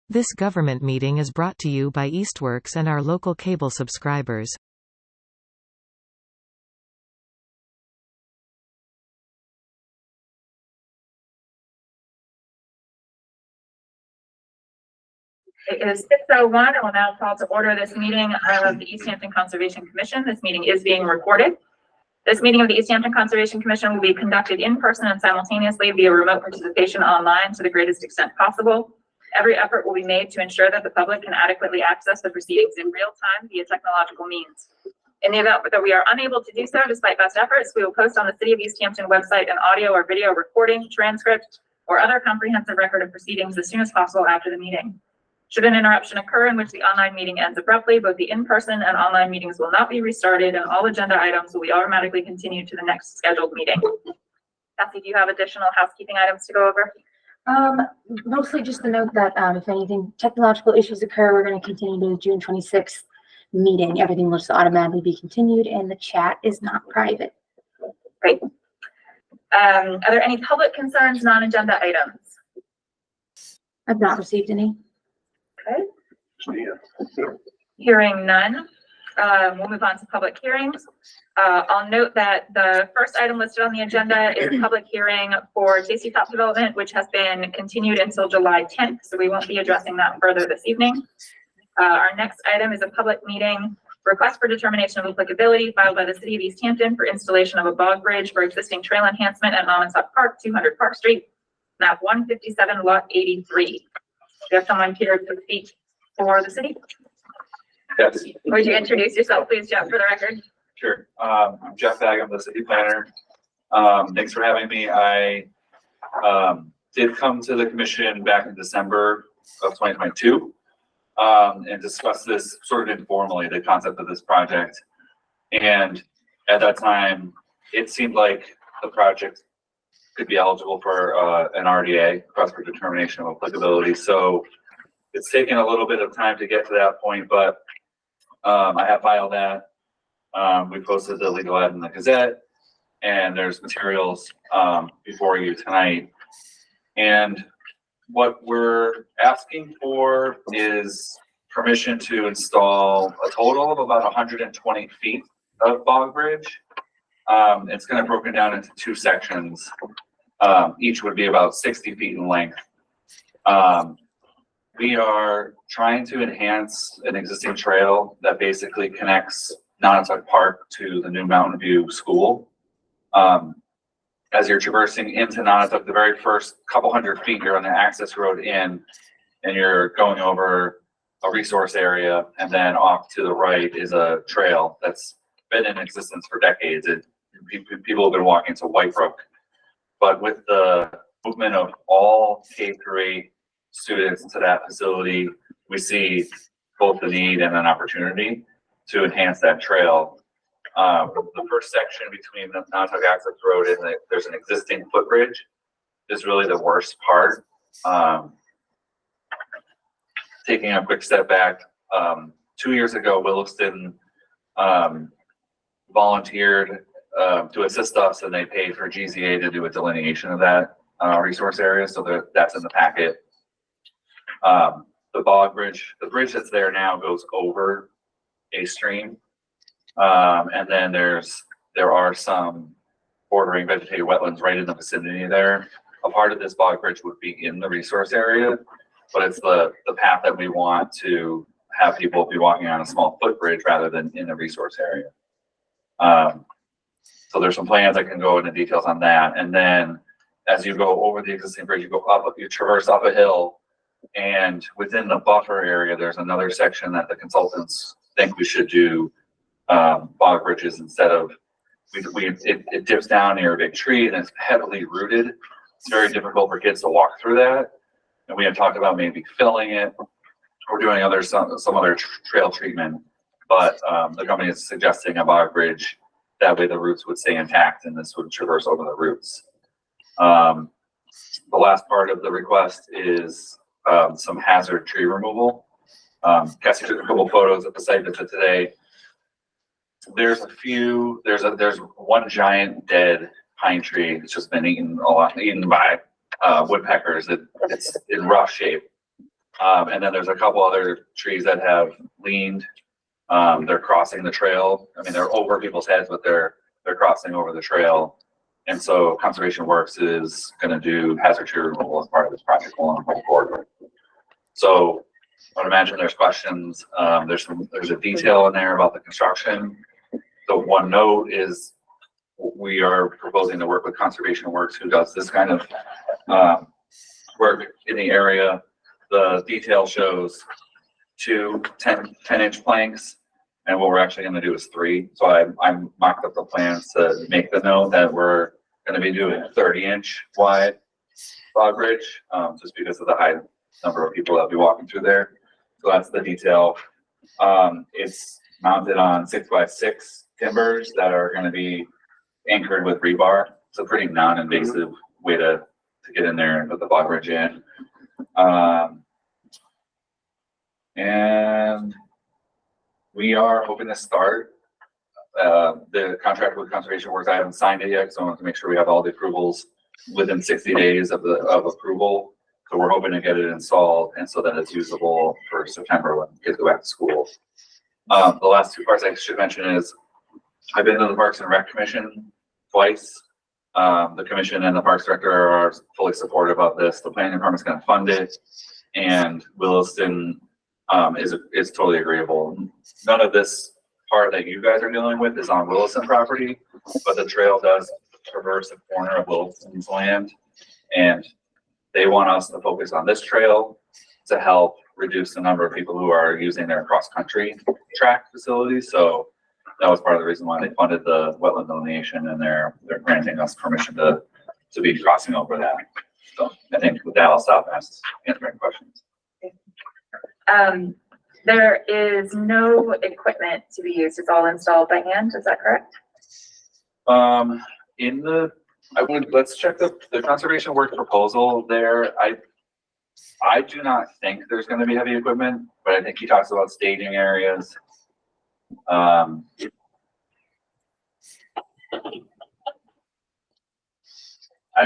This government meeting is brought to you by Eastworks and our local cable subscribers. It is 6:01. I will now call to order this meeting of the Easthampton Conservation Commission. This meeting is being recorded. This meeting of the Easthampton Conservation Commission will be conducted in person and simultaneously via remote participation online to the greatest extent possible. Every effort will be made to ensure that the public can adequately access the proceedings in real time via technological means. In the event that we are unable to do so, despite best efforts, we will post on the City of Easthampton website an audio or video recording, transcript, or other comprehensive record of proceedings as soon as possible after the meeting. Should an interruption occur in which the online meeting ends abruptly, both the in-person and online meetings will not be restarted, and all agenda items will be automatically continued to the next scheduled meeting. Kathy, do you have additional housekeeping items to go over? Mostly just to note that if anything technological issues occur, we're going to continue to the June 26th meeting. Everything will just automatically be continued, and the chat is not private. Great. Are there any public concerns, non-agenda items? I've not received any. Okay. Hearing none, we'll move on to public hearings. I'll note that the first item listed on the agenda is a public hearing for Tasty Top Development, which has been continued until July 10th, so we won't be addressing that further this evening. Our next item is a public meeting request for determination of applicability filed by the City of Easthampton for installation of a bog bridge for existing trail enhancement at Montauk Park, 200 Park Street, map 157, lot 83. Do you have someone here to speak for the city? Yes. Would you introduce yourself, please, Jeff, for the record? Sure. I'm Jeff Bagg. I'm the city planner. Thanks for having me. I did come to the commission back in December of 2022 and discuss this sort of informally, the concept of this project. And at that time, it seemed like the project could be eligible for an RDA, request for determination of applicability. So it's taken a little bit of time to get to that point, but I have filed that. We posted the legal ad in the Gazette, and there's materials before you tonight. And what we're asking for is permission to install a total of about 120 feet of bog bridge. It's kind of broken down into two sections. Each would be about 60 feet in length. We are trying to enhance an existing trail that basically connects Montauk Park to the new Mountain View School. As you're traversing into Montauk, the very first couple hundred feet, you're on the access road in, and you're going over a resource area, and then off to the right is a trail that's been in existence for decades. People have been walking to White Brook. But with the movement of all K-8 students to that facility, we see both the need and an opportunity to enhance that trail. The first section between the Montauk Access Road and there's an existing footbridge is really the worst part. Taking a quick step back, 2 years ago, Williston volunteered to assist us, and they paid for GZA to do a delineation of that resource area. So that's in the packet. The bog bridge, the bridge that's there now goes over a stream. And then there are some bordering vegetated wetlands right in the vicinity there. A part of this bog bridge would be in the resource area, but it's the path that we want to have people be walking on a small footbridge rather than in the resource area. So there's some plans. I can go into details on that. And then as you go over the existing bridge, you go up, you traverse up a hill, and within the buffer area, there's another section that the consultants think we should do bog bridges instead of, it dips down near a big tree and it's heavily rooted. It's very difficult for kids to walk through that. And we had talked about maybe filling it or doing some other trail treatment, but the company is suggesting a bog bridge. That way the roots would stay intact and this would traverse over the roots. The last part of the request is some hazard tree removal. Cassie took a couple photos at the site visit today. There's one giant dead pine tree that's just been eaten by woodpeckers. It's in rough shape. And then there's a couple other trees that have leaned. They're crossing the trail. I mean, they're over people's heads, but they're crossing over the trail. And so Conservation Works is going to do hazard tree removal as part of this project going forward. So I would imagine there's questions. There's a detail in there about the construction. The one note is we are proposing to work with Conservation Works, who does this kind of work in the area. The detail shows 2 10-inch planks, and what we're actually going to do is 3. So I mocked up the plans to make the note that we're going to be doing a 30-inch wide log bridge, just because of the high number of people that'll be walking through there. So that's the detail. It's mounted on 6x6 timbers that are going to be anchored with rebar. It's a pretty non-invasive way to get in there and put the log bridge in. And we are hoping to start the contract with Conservation Works. I haven't signed it yet, so I want to make sure we have all the approvals within 60 days of approval. So we're hoping to get it installed and so that it's usable for September when kids go back to school. The last 2 parts I should mention is I've been to the Parks and Rec Commission twice. The commission and the Parks Director are fully supportive of this. The planning department is going to fund it, and Williston is totally agreeable. None of this part that you guys are dealing with is on Williston property, but the trail does traverse a corner of Williston's land, and they want us to focus on this trail to help reduce the number of people who are using their cross-country track facilities. So that was part of the reason why they funded the wetland delineation, and they're granting us permission to be crossing over that. So I think with that, I'll stop and answer any questions. There is no equipment to be used. It's all installed by hand. Is that correct? Let's check the Conservation Works proposal there. I do not think there's going to be heavy equipment, but I think he talks about staging areas. I'm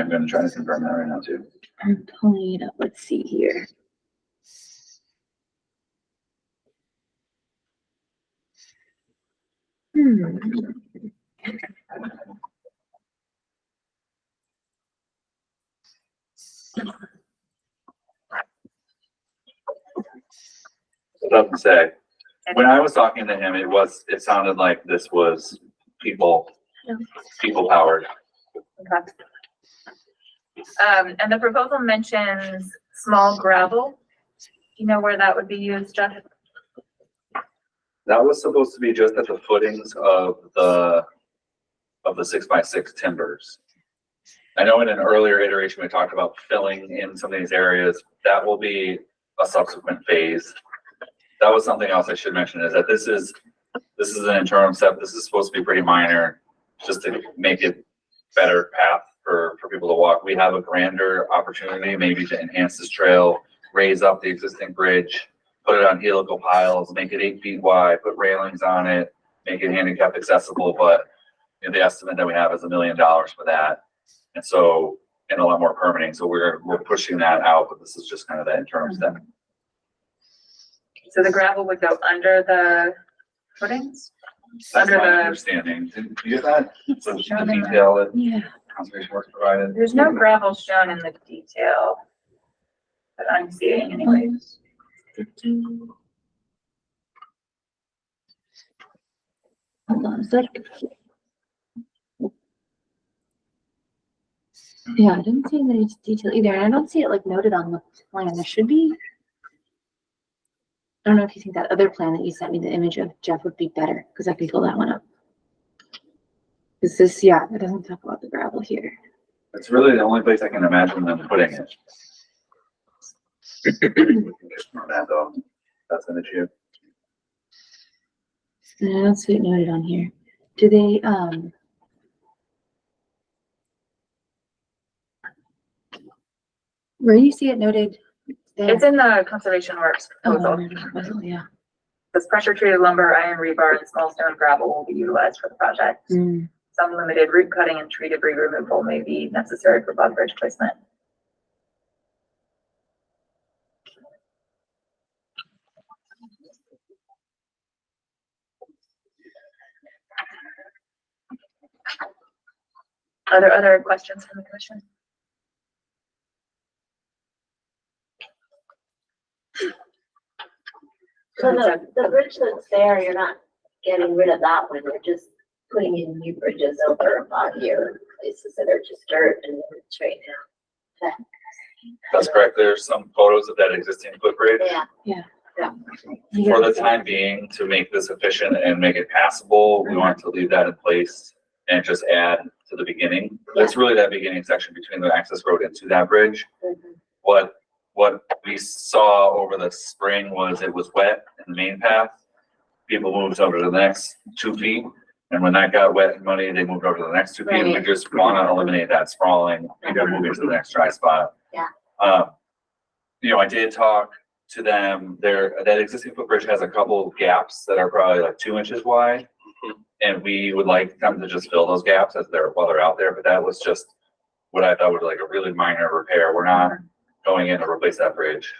going to try to confirm that right now too. I'm pulling it up. Let's see here. It doesn't say. When I was talking to him, it sounded like this was people powered. Okay. And the proposal mentions small gravel. Do you know where that would be used, Jeff? That was supposed to be just at the footings of the 6x6 timbers. I know in an earlier iteration, we talked about filling in some of these areas. That will be a subsequent phase. That was something else I should mention, is that this is an interim step. This is supposed to be pretty minor, just to make it better path for people to walk. We have a grander opportunity maybe to enhance this trail, raise up the existing bridge, put it on helical piles, make it 8 feet wide, put railings on it, make it handicap accessible. But the estimate that we have is $1 million for that. And so, and a lot more permitting. So we're pushing that out, but this is just kind of that interim step. So the gravel would go under the footings? That's Under my the, understanding. Did you get that? So the detail that Conservation Works provided. there's no gravel shown in the detail that I'm seeing anyways. Hold on a sec. Yeah, I didn't see any detail either, and I don't see it like noted on the plan. There should be. I don't know if you think that other plan that you sent me the image of, Jeff, would be better, because I can pull that one up. Is this, yeah, it doesn't talk about the gravel here. It's really the only place I can imagine them putting it. Ignore that though. That's an issue. And I don't see it noted on here. Do they, where do you see it noted? There. It's in the Conservation Works proposal. Yeah. This pressure treated lumber, iron rebar, and small stone gravel will be utilized for the project. Some limited root cutting and tree debris removal may be necessary for bug bridge placement. Are there other questions from the commission? So the bridge that's there, you're not getting rid of that one, you're just putting in new bridges over on your places that are just dirt and it's right now. Okay. That's correct. There's some photos of that existing footbridge. Yeah. For the time being, to make this efficient and make it passable, we want to leave that in place and just add to the beginning. It's really that beginning section between the access road into that bridge. What we saw over the spring was it was wet in the main path. People moved over to the next 2 feet. And when that got wet and muddy, they moved over to the next 2 feet. We just want to eliminate that sprawling. We got to move into the next dry spot. Yeah. You know, I did talk to them there. That existing footbridge has a couple of gaps that are probably like 2 inches wide. And we would like them to just fill those gaps while they're out there. But that was just what I thought was like a really minor repair. We're not going in to replace that bridge,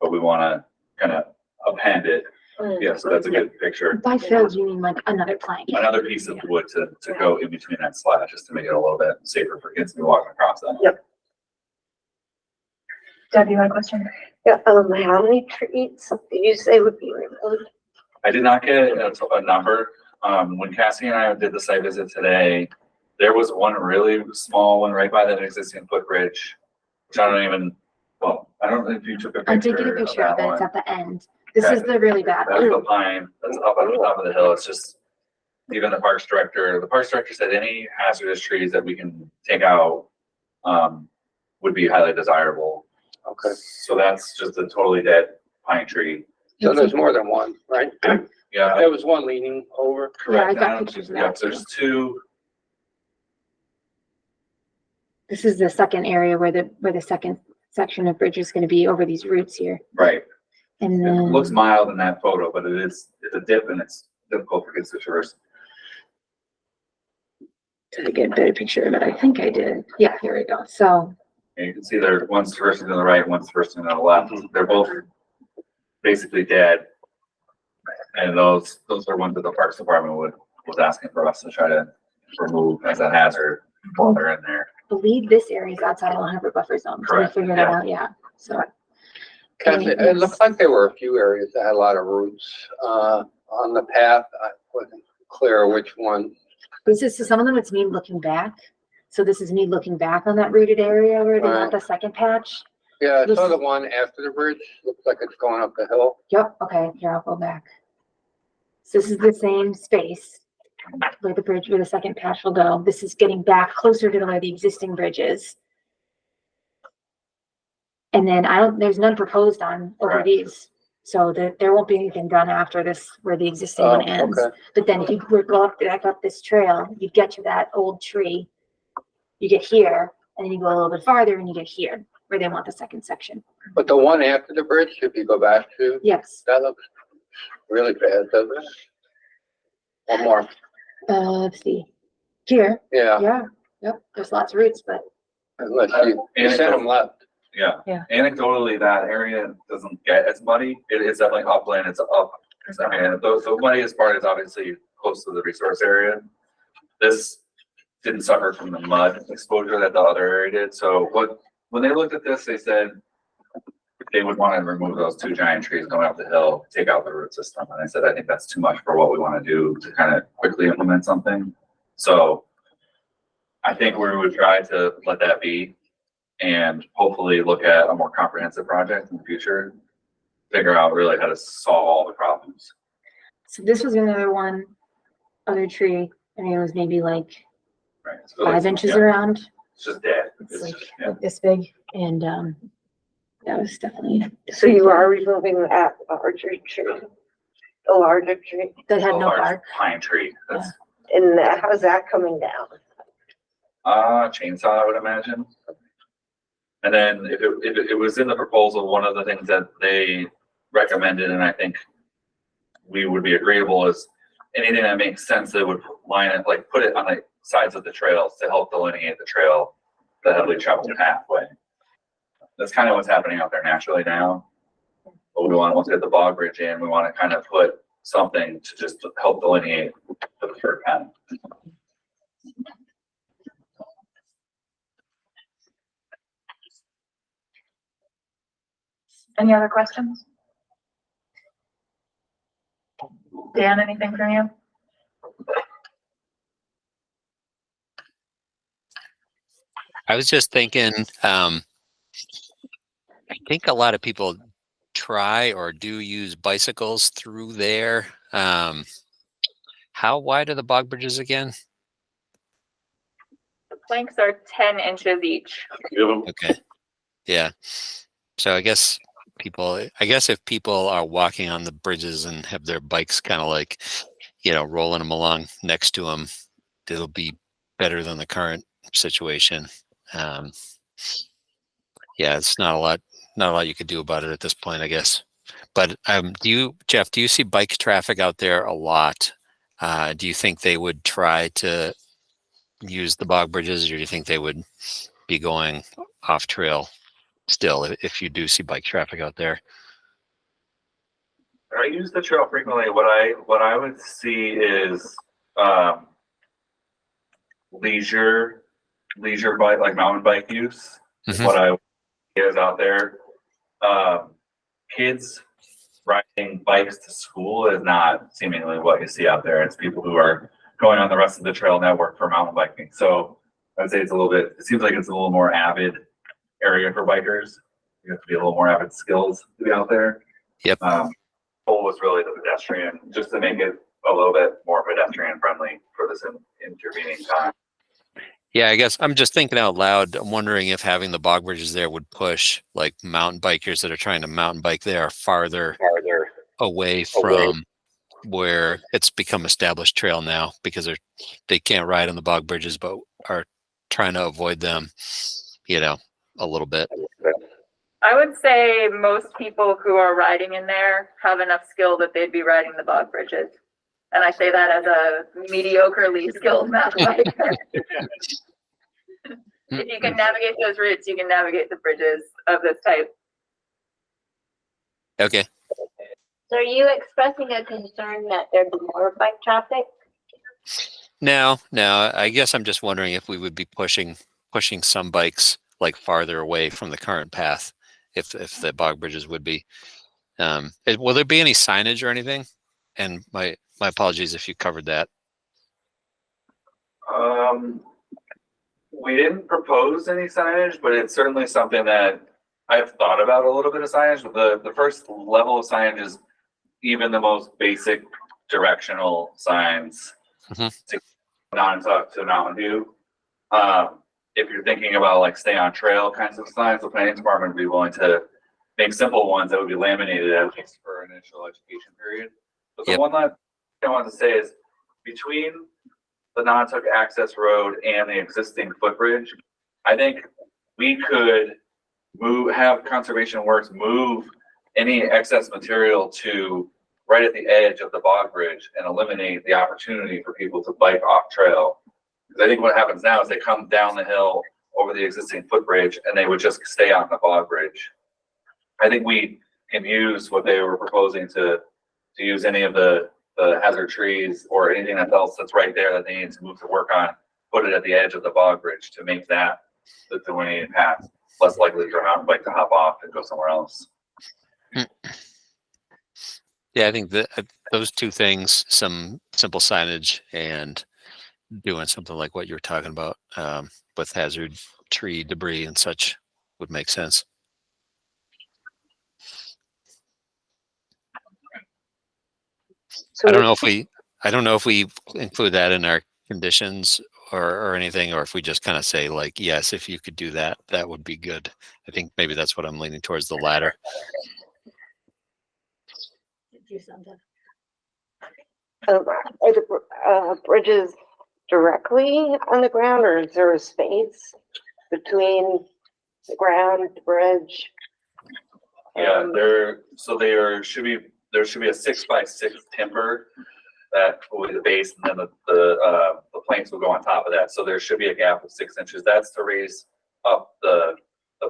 but we want to kind of append it. Yeah, so that's a good picture. By fill, you mean like another plank? Another piece of wood to go in between that slab, just to make it a little bit safer for kids to be walking across that. Yep. Deb, you had a question? Yeah, how many trees did you say would be removed? I did not get a number. When Cassie and I did the site visit today, there was one really small one right by that existing footbridge, which I don't know if you took a picture. I did get a picture of that it. It's one. at the end. This is the really bad That's the one. pine, that's up at the top of the hill. It's just, even the parks director said any hazardous trees that we can take out would be highly desirable. Okay, So that's just a totally dead pine tree. so there's more than one, right? Yeah, There was one leaning over. Yeah, I correct. got pictures of Yeah, that. there's two. This is the second area where the second section of bridge is going to be over these roots here. Right. And It then looks mild in that photo, but it's a dip and it's difficult for kids to traverse. did I get a better picture of it? I think I did. Yeah, here we go. So And you can see there, one's traversing to the right, one's traversing to the left. They're both basically dead. And those are ones that the Parks Department was asking for us to try to remove as a hazard while they're in there. I believe this area is outside of 100 buffer zone. So we Correct, figured that out. Yeah. So Kathy, it looked like there were a few areas that had a lot of roots, on the path. I wasn't clear which one. this is some of them. It's me looking back. So this is me looking back on that rooted area where they want the second patch. Yeah, I This saw is- the one after the bridge. Looks like it's going up the hill. Yep. Okay. Here, I'll go back. So this is the same space where the second patch will go. This is getting back closer to where the existing bridge is. And then there's none proposed on over Correct. these. So there won't be anything done after this where the existing one ends. Okay. But then if you were to go back up this trail, you get to that old tree. You get here, and then you go a little bit farther and you get here where they want the second section. But the one after the bridge, if you go back to, Yes. that looks really bad, doesn't it? One more. Let's see. Here, Yeah, yeah, yep, there's lots of roots, but unless you sent them left. Yeah. Yeah. Anecdotally, that area doesn't get as muddy. It's definitely upland. It's up. I mean, the muddiest part is obviously close to the resource area. This didn't suffer from the mud exposure that the other area did. So when they looked at this, they said they would want to remove those two giant trees going up the hill, take out the root system. And I said, I think that's too much for what we want to do to kind of quickly implement something. So I think we would try to let that be and hopefully look at a more comprehensive project in the future, figure out really how to solve all the problems. so this was another other tree. I mean, it was maybe like Right. So 5 inches yeah, around. it's just dead. It's It's like, just, yeah. like this big, and that was definitely So you are removing that larger tree, the larger tree, that had A no large bark. Pine tree. That's and how's that coming down? chainsaw, I would imagine. And then if it was in the proposal, one of the things that they recommended, and I think we would be agreeable, is anything that makes sense that would line it, like put it on the sides of the trails to help delineate the trail, the heavily traveled pathway. That's kind of what's happening out there naturally now. But we want, once we get the bog bridge in, we want to kind of put something to just help delineate the preferred path. Any other questions? Dan, anything from you? I was just thinking, I think a lot of people try or do use bicycles through there. How wide are the bog bridges again? The planks are 10 inches each. Okay. Yeah. So I guess if people are walking on the bridges and have their bikes kind of like, rolling them along next to them, it'll be better than the current situation. Yeah, it's not a lot you could do about it at this point, I guess. But Jeff, do you see bike traffic out there a lot? Do you think they would try to use the bog bridges, or do you think they would be going off trail still if you do see bike traffic out there? I use the trail frequently. What I would see is leisure bike, like mountain bike use. Is what I is out there. Kids riding bikes to school is not seemingly what you see out there. It's people who are going on the rest of the trail network for mountain biking. So I'd say it seems like it's a little more avid area for bikers. You have to be a little more avid skills to be out there. Yep. Goal was really the pedestrian, just to make it a little bit more pedestrian friendly for this intervening time. Yeah, I guess I'm just thinking out loud. I'm wondering if having the bog bridges there would push like mountain bikers that are trying to mountain bike there farther away from where it's become established trail now, because they can't ride on the bog bridges, but are trying to avoid them, a little bit. I would say most people who are riding in there have enough skill that they'd be riding the bog bridges. And I say that as a mediocrely skilled mountain biker. If you can navigate those routes, you can navigate the bridges of this type. Okay. So are you expressing a concern that there'd be more bike traffic? No, I guess I'm just wondering if we would be pushing some bikes like farther away from the current path, if the bog bridges would be. Will there be any signage or anything? And my apologies if you covered that. We didn't propose any signage, but it's certainly something that I've thought about a little bit of signage. But the first level of signage is even the most basic directional signs to Nantucket to Mountain View. If you're thinking about like stay on trail kinds of signs, the planning department would be willing to make simple ones that would be laminated at least for an initial education period. But the one that I want to say is between the Nantucket access road and the existing footbridge, I think we could have Conservation Works move any excess material to right at the edge of the bog bridge and eliminate the opportunity for people to bike off trail. Because I think what happens now is they come down the hill over the existing footbridge and they would just stay on the bog bridge. I think we can use what they were proposing to use any of the hazard trees or anything else that's right there that they need to move to work on, put it at the edge of the bog bridge to make that the delineated path, less likely for a mountain bike to hop off and go somewhere else. Yeah, I think that those two things, some simple signage and doing something like what you were talking about with hazard tree debris and such would make sense. So I don't know if we include that in our conditions or anything, or if we just kind of say like, yes, if you could do that, that would be good. I think maybe that's what I'm leaning towards, the latter. are the bridges directly on the ground, or is there a space between the ground, the bridge? Yeah, there should be a 6x6 timber that will be the base, and then the planks will go on top of that. So there should be a gap of 6 inches. That's to raise up the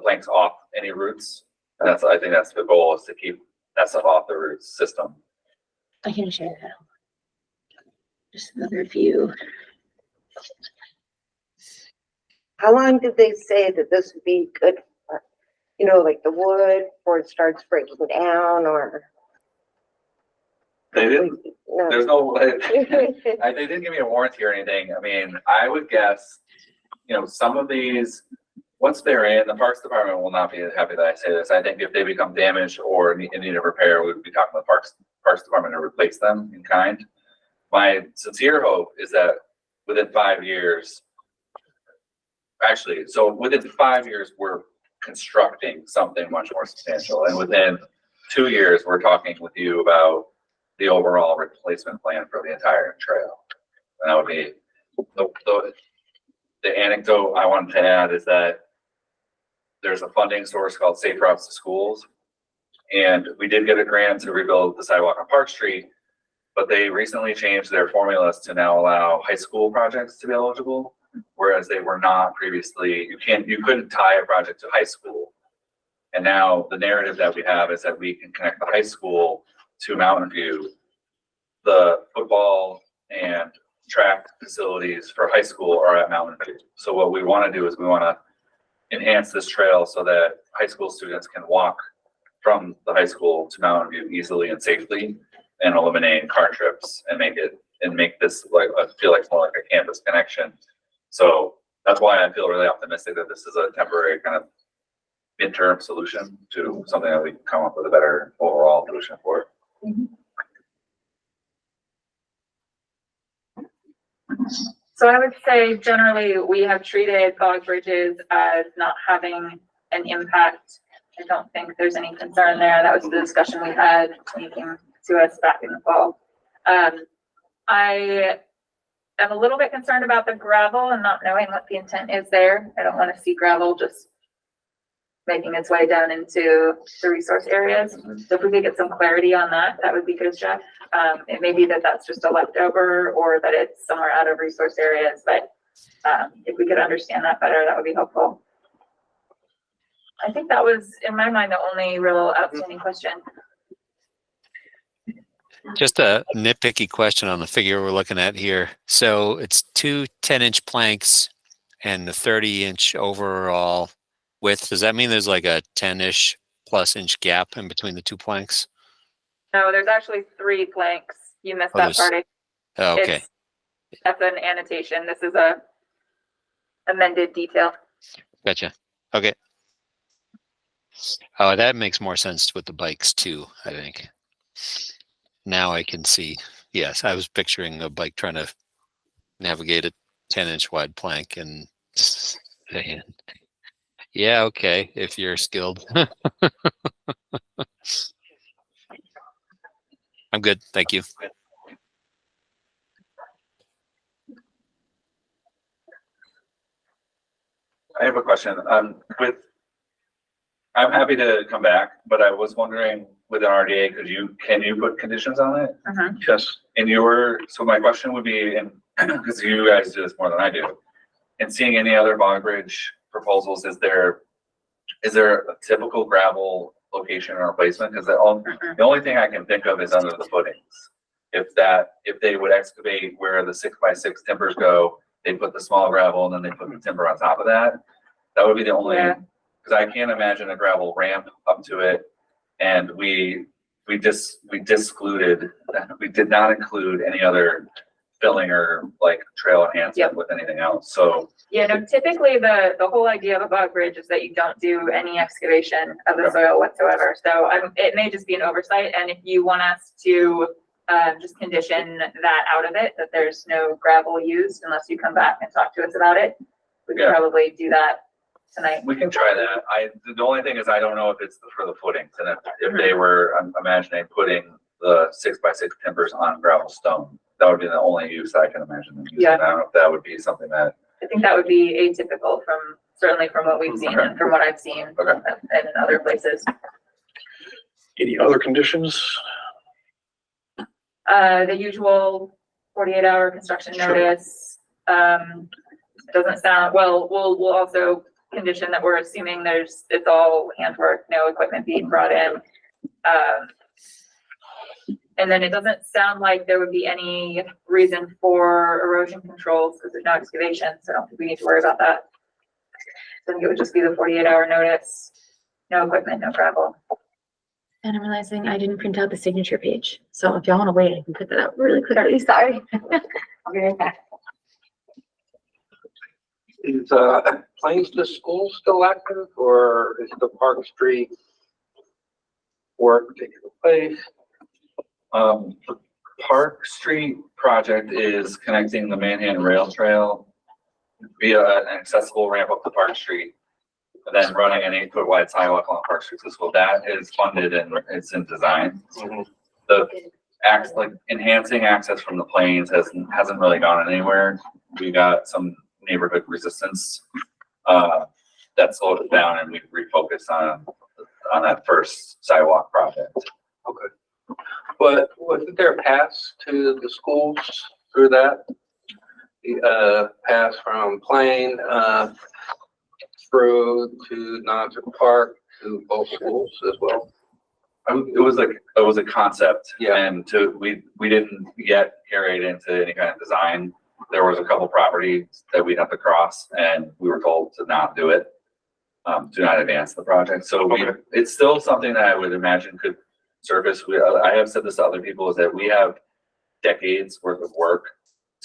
planks off any roots. And I think that's the goal, is to keep that stuff off the roots system. I can share that. Just another view. How long did they say that this would be good for? you know, like the wood before it starts breaking down or? They didn't, No. there's no, they didn't give me a warranty or anything. I mean, I would guess, you know, some of these, once they're in, the Parks Department will not be happy that I say this. I think if they become damaged or in need of repair, we would be talking to the Parks Department to replace them in kind. My sincere hope is that within 5 years, actually, so within 5 years, we're constructing something much more substantial. And within 2 years, we're talking with you about the overall replacement plan for the entire trail. And that would be the anecdote I wanted to add is that there's a funding source called Safe Routes to Schools. And we did get a grant to rebuild the sidewalk on Park Street, but they recently changed their formulas to now allow high school projects to be eligible, whereas they were not previously. You couldn't tie a project to high school. And now the narrative that we have is that we can connect the high school to Mountain View. The football and track facilities for high school are at Mountain View. So what we want to do is we want to enhance this trail so that high school students can walk from the high school to Mountain View easily and safely, and eliminate car trips and make this like feel like more like a campus connection. So that's why I feel really optimistic that this is a temporary kind of midterm solution to something that we can come up with a better overall solution for. So I would say generally we have treated bog bridges as not having an impact. I don't think there's any concern there. That was the discussion we had speaking to us back in the fall. I am a little bit concerned about the gravel and not knowing what the intent is there. I don't want to see gravel just making its way down into the resource areas. So if we could get some clarity on that, that would be good, Jeff. It may be that that's just a leftover or that it's somewhere out of resource areas, but if we could understand that better, that would be helpful. I think that was, in my mind, the only real outstanding question. Just a nitpicky question on the figure we're looking at here. So it's two 10-inch planks and the 30-inch overall width. Does that mean there's like a 10-ish plus inch gap in between the two planks? No, there's actually 3 planks. You missed Oh, that part. Oh, okay. That's an annotation. This is a amended detail. Gotcha. Okay. Oh, that makes more sense with the bikes too, I think. Now I can see. Yes, I was picturing a bike trying to navigate a 10-inch wide plank and saying, yeah, okay, if you're skilled. I'm good. Thank you. I have a question. I'm happy to come back, but I was wondering with an RDA, can you put conditions on it? Yes. So my question would be, and because you guys do this more than I do, and seeing any other bog bridge proposals, is there a typical gravel location or replacement? Because the only thing I can think of is under the footings. If they would excavate where the 6x6 timbers go, they put the small gravel and then they put the timber on top of that. That would be the only, because I can't imagine a gravel ramp up to it. And we discluded, we did not include any other filling or like trail enhancement with anything else. So yeah, no, typically the whole idea of a bog bridge is that you don't do any excavation of the soil whatsoever. So it may just be an oversight. And if you want us to just condition that out of it, that there's no gravel used unless you come back and talk to us about it, we could probably do that tonight. we can try that. The only thing is I don't know if it's for the footings, and if they were, I'm imagining putting the 6x6 timbers on gravel stone. That would be the only use I can imagine them using. I don't know if that would be something that. I think that would be atypical certainly from what we've seen and from what I've seen in other places. Any other conditions? The usual 48-hour construction notice. Doesn't sound well. We'll also condition that we're assuming it's all handwork, no equipment being brought in. And then it doesn't sound like there would be any reason for erosion controls because there's no excavation, so I don't think we need to worry about that. So I think it would just be the 48-hour notice. No equipment, no gravel. And I'm realizing I didn't print out the signature page. So if y'all want to wait, I can put that out really quickly. Sorry. I'll be right back. Is, Plains to School still active, or is the Park Street work taking place? The Park Street project is connecting the Manhattan Rail Trail via an accessible ramp up to Park Street, and then running an 8-foot wide sidewalk along Park Street to school. That is funded and it's in design. The like enhancing access from the plains hasn't really gone anywhere. We got some neighborhood resistance that slowed it down, and we refocused on that first sidewalk project. Okay. But wasn't there a pass to the schools through that? The pass from Plain through to Nonset Park to both schools as well? It was a concept, Yeah. and we didn't yet carry it into any kind of design. There was a couple properties that we'd have to cross, and we were told to not do it, do not advance the project. So it's still something that I would imagine could surface. I have said this to other people, is that we have decades worth of work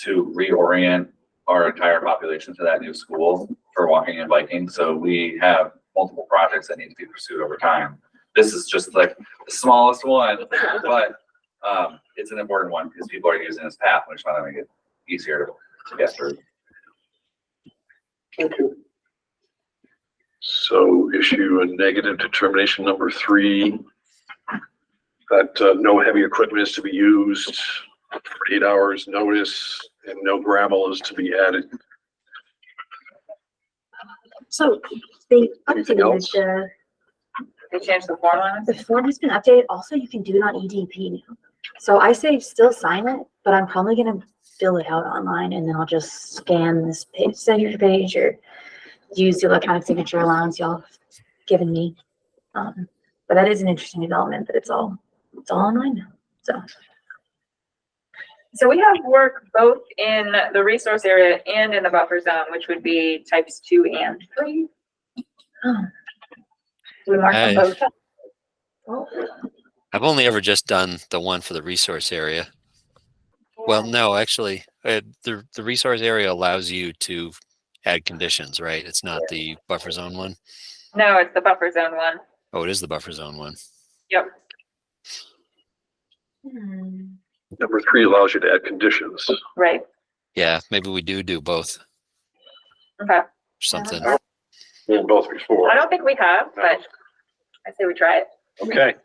to reorient our entire population to that new school for walking and biking. So we have multiple projects that need to be pursued over time. This is just like the smallest one, but it's an important one because people are using this path, which want to make it easier to get through. Thank you. So issue a negative determination number 3, that no heavy equipment is to be used, 48 hours notice, and no gravel is to be added. So they Anything updated else? They changed the form on the it. form has been updated. Also, you can do it on EDP now. So I say still sign it, but I'm probably gonna fill it out online, and then I'll just scan this page, signature page, or use the electronic signature allowance y'all have given me. But that is an interesting development, that it's all online now. So we have work both in the resource area and in the buffer zone, which would be types 2 and 3. Oh, We mark them Hey. both up. I've only ever just done the one for the resource area. Well, no, actually, the resource area allows you to add conditions, right? It's not the buffer zone one. No, it's the buffer zone one. Oh, it is the buffer zone one. Yep. Number 3 allows you to add conditions. Right. Yeah, maybe we do both Okay. or something. In both before. I don't think we have, but I say we try it. Okay.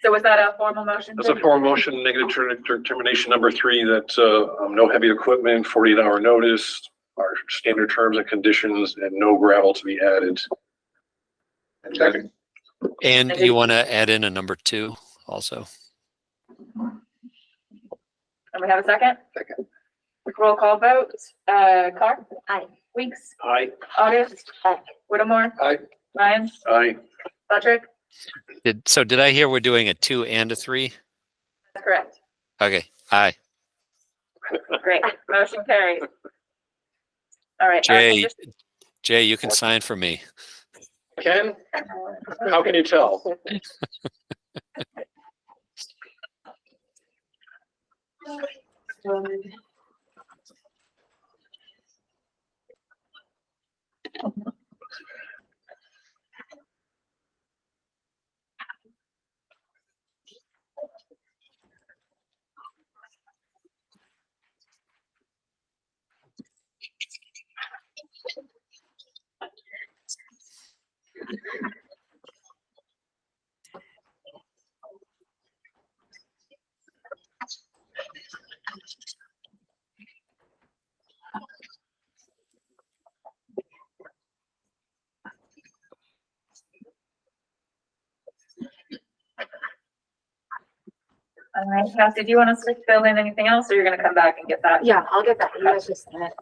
So was that a formal motion? That's a formal motion, negative determination number 3, that no heavy equipment, 48-hour notice, our standard terms and conditions, and no gravel to be added. Second. And you want to add in a number 2 also? And we have a second? Second. Roll call vote. Clark? Aye. Weeks? Aye. August? Aye. Whittemore? Aye. Ryan? Aye. Patrick? Did I hear we're doing a 2 and a 3? That's correct. Okay. Aye. Great. Motion carries. All right. Jay, you can sign for me. Ken, how can you tell? All right. Cassie, do you want us to fill in anything else, or you're going to come back and get that? yeah, I'll get that. You guys just scan it.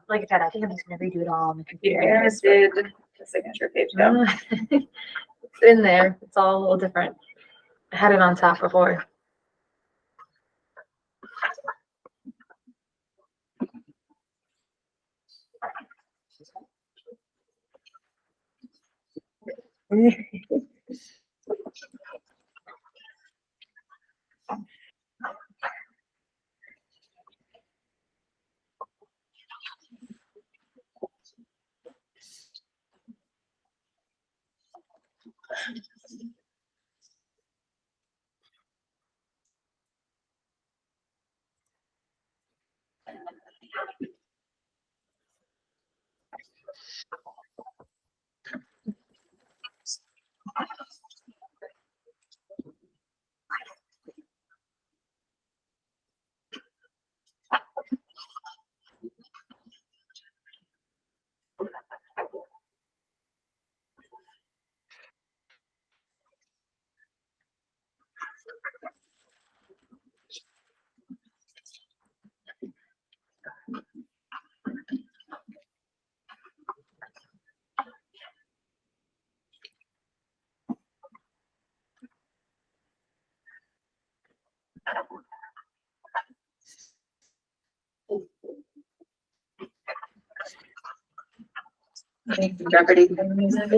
Like I said, I think I'm just gonna redo it all on the computer. Where did the signature page go? It's in there. It's all a little different. I had it on top before. Jeopardy kind of music.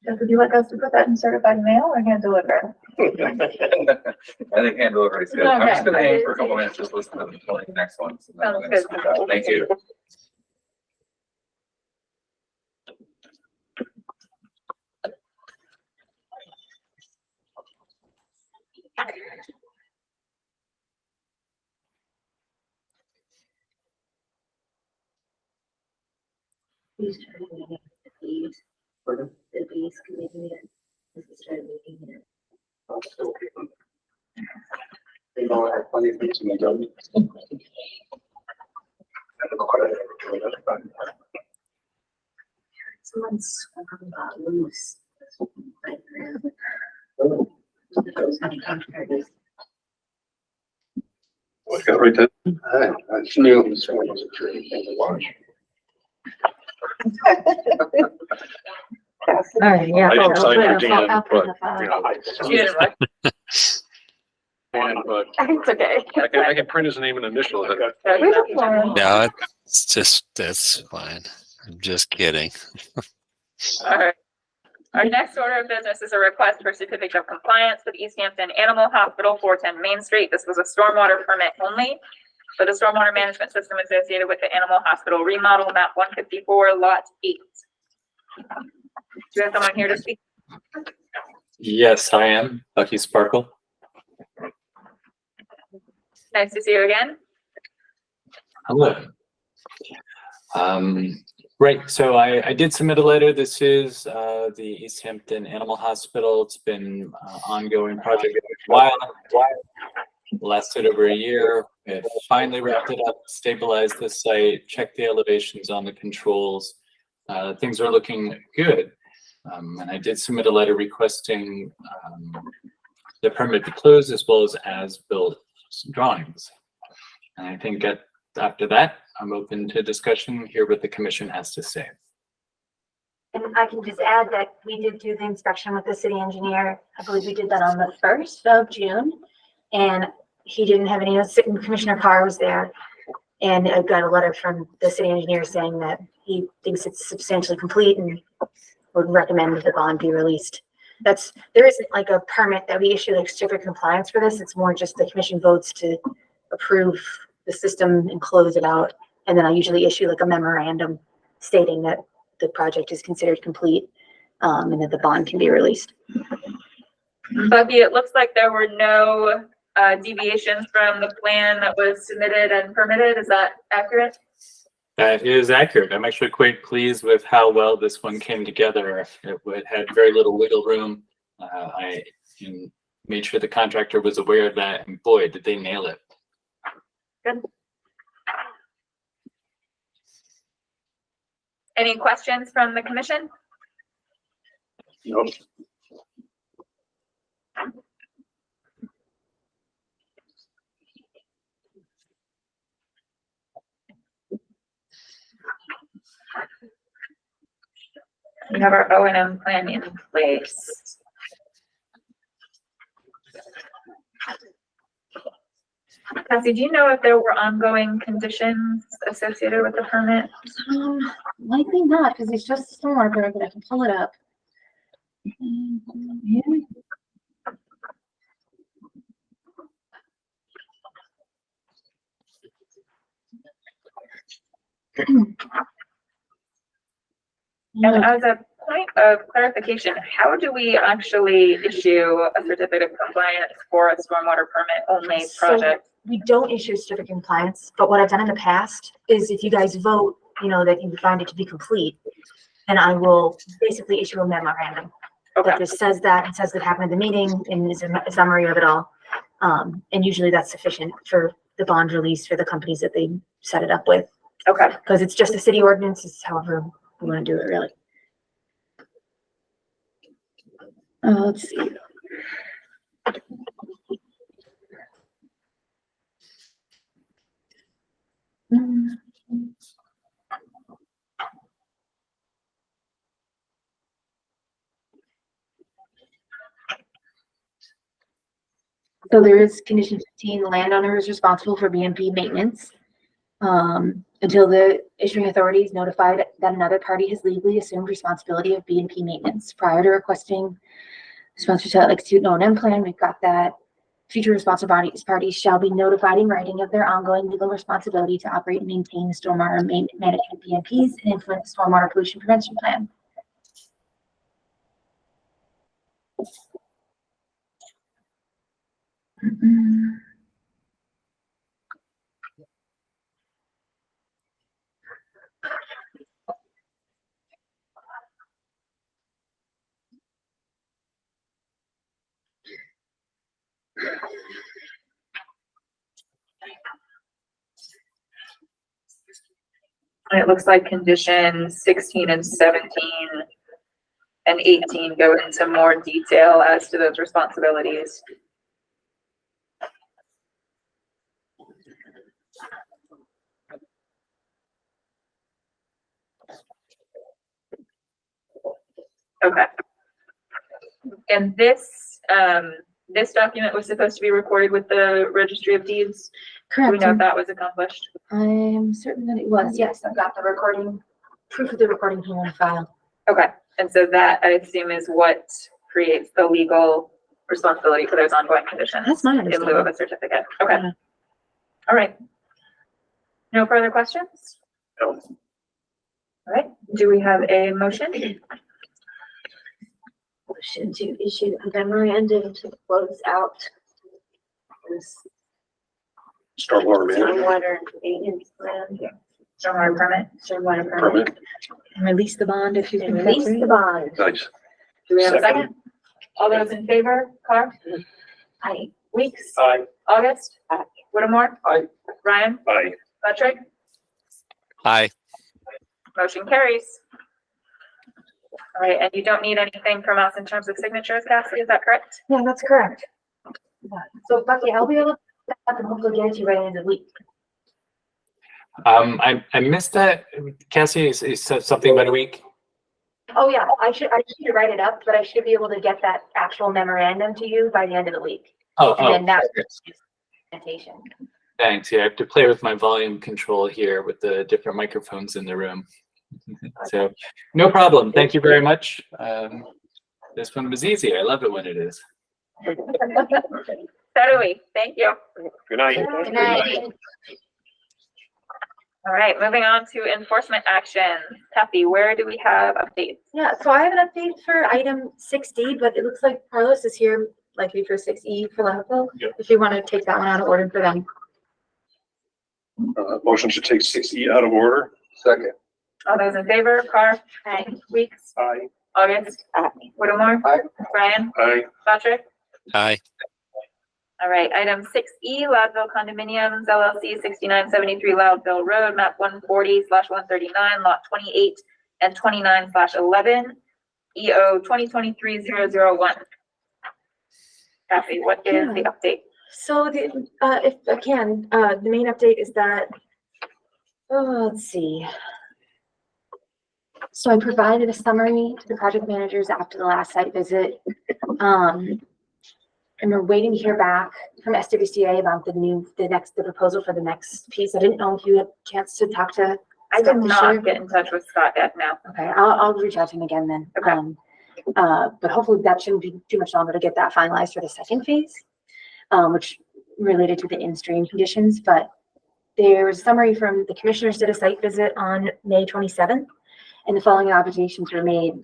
Jeff, would you like us to put that in certified mail or hand deliver? I think hand delivery is good. I'm just gonna hang for a couple minutes, just listen to the next one. Sounds good. Thank you. Who's trying to make the fees for the fees committee? This is trying to make it. They don't have plenty of things in the government. Someone's talking about loose. What got right there? I knew this one was a tree thing to watch. All right, yeah. I didn't I'll sign put for it- Dan, I'll put it in the but, file. you know, You didn't write. but It's okay. I can print his name and initial it. No, it's just, that's fine. I'm just kidding. All right. Our next order of business is a request for certificate of compliance with Easthampton Animal Hospital, 410 Main Street. This was a stormwater permit only for the stormwater management system associated with the animal hospital remodel, map 154, lot 8. Do you have someone here to speak? Yes, I am. Lucky Sparkle. Nice to see you again. Hello. Right, so I did submit a letter. This is the Easthampton Animal Hospital. It's been ongoing project for a while. Lasted over a year. It finally wrapped it up, stabilized the site, checked the elevations on the controls. Things are looking good. And I did submit a letter requesting the permit be closed as well as built drawings. And I think after that, I'm open to discussion, hear what the commission has to say. And I can just add that we did do the inspection with the city engineer. I believe we did that on the 1st of June. And he didn't have any, Commissioner Carr was there. And I got a letter from the city engineer saying that he thinks it's substantially complete and would recommend that the bond be released. There isn't like a permit that we issue like certificate of compliance for this. It's more just the commission votes to approve the system and close it out. And then I usually issue like a memorandum stating that the project is considered complete, and that the bond can be released. Bucky, it looks like there were no deviations from the plan that was submitted and permitted. Is that accurate? That is accurate. I'm actually quite pleased with how well this one came together. It had very little wiggle room. I made sure the contractor was aware of that, and boy, did they nail it. Good. Any questions from the commission? Nope. We have our O&M plan in place. Cassie, do you know if there were ongoing conditions associated with the permit? Likely not, because it's just a stormwater permit, but I can pull it up. And as a point of clarification, how do we actually issue a certificate of compliance for a stormwater permit only So- project? We don't issue a certificate of compliance, but what I've done in the past is if you guys vote, that you find it to be complete, then I will basically issue a memorandum that Okay, just says that, and says what happened at the meeting, and is a summary of it all. And usually that's sufficient for the bond release for the companies that they set it up with, okay. because it's just a city ordinance, it's however we want to do it, really. Let's see. So there is condition 15, the landowner is responsible for BMP maintenance. Until the issuing authority is notified that another party has legally assumed responsibility of BMP maintenance. Prior to requesting sponsor to execute an O&M plan, we've got that. Future responsible parties shall be notified in writing of their ongoing legal responsibility to operate and maintain the stormwater management BMPs and implement the stormwater pollution prevention plan. And it looks like conditions 16 and 17 and 18 go into more detail as to those responsibilities. Okay. And this document was supposed to be recorded with the Registry of Deeds. Do we Correct. know if that was accomplished? I'm certain that it was. Yes, I've got the recording, proof of the recording here on file. Okay, and so that I assume is what creates the legal responsibility for those ongoing conditions. That's my in lieu of understanding. a certificate. Okay. Yeah. All right. No further questions? No. All right, do we have a motion? Motion to issue a memorandum to close out this Stormwater management stormwater maintenance plan, Stormwater permit. stormwater permit, permit. And release the bond if you and think release that's the right. bond. Nice. Do we have a Second. second? All those in favor, Clark? Aye. Weeks? Aye. August? Aye. Whittemore? Aye. Ryan? Aye. Patrick? Hi. Motion carries. All right, and you don't need anything from us in terms of signatures, Cassie, is that correct? Yeah, that's correct. So Bucky, I'll be able to hopefully get it to you right in the week. I missed that. Cassie, is something about a week? Oh, yeah, I should write it up, but I should be able to get that actual memorandum to you by the end of the week. And then that's presentation. Thanks. Yeah, I have to play with my volume control here with the different microphones in the room. So no problem. Thank you very much. This one was easy. I love it when it is. So do we, thank you. Good night. Good night. All right, moving on to enforcement action. Kathy, where do we have updates? Yeah, so I have an update for item 6D, but it looks like Carlos is here likely for 6E for Lavelle. Yep. If you want to take that one out of order for them. Motion to take 6E out of order. Second. All those in favor, Carr? Aye. Weeks? Aye. August? Aye. Whittemore? Aye. Brian? Aye. Patrick? Hi. All right, item 6E, Loudville Condominiums LLC, 6973 Loudville Road, map 140/139, lot 28 and 29/11, EO 2023-001. Kathy, what is the update? So the, if I can, the main update is that, let's see. So I provided a summary to the project managers after the last site visit. And we're waiting to hear back from SWCA about the proposal for the next piece. I didn't know if you had a chance to talk to. I did Scott Fisher. not get in touch with Scott yet, no. Okay, I'll reach out to him again then. Okay. But hopefully that shouldn't be too much longer to get that finalized for the second phase, which related to the in-stream conditions. But there was a summary from the commissioners did a site visit on May 27th, and the following observations were made,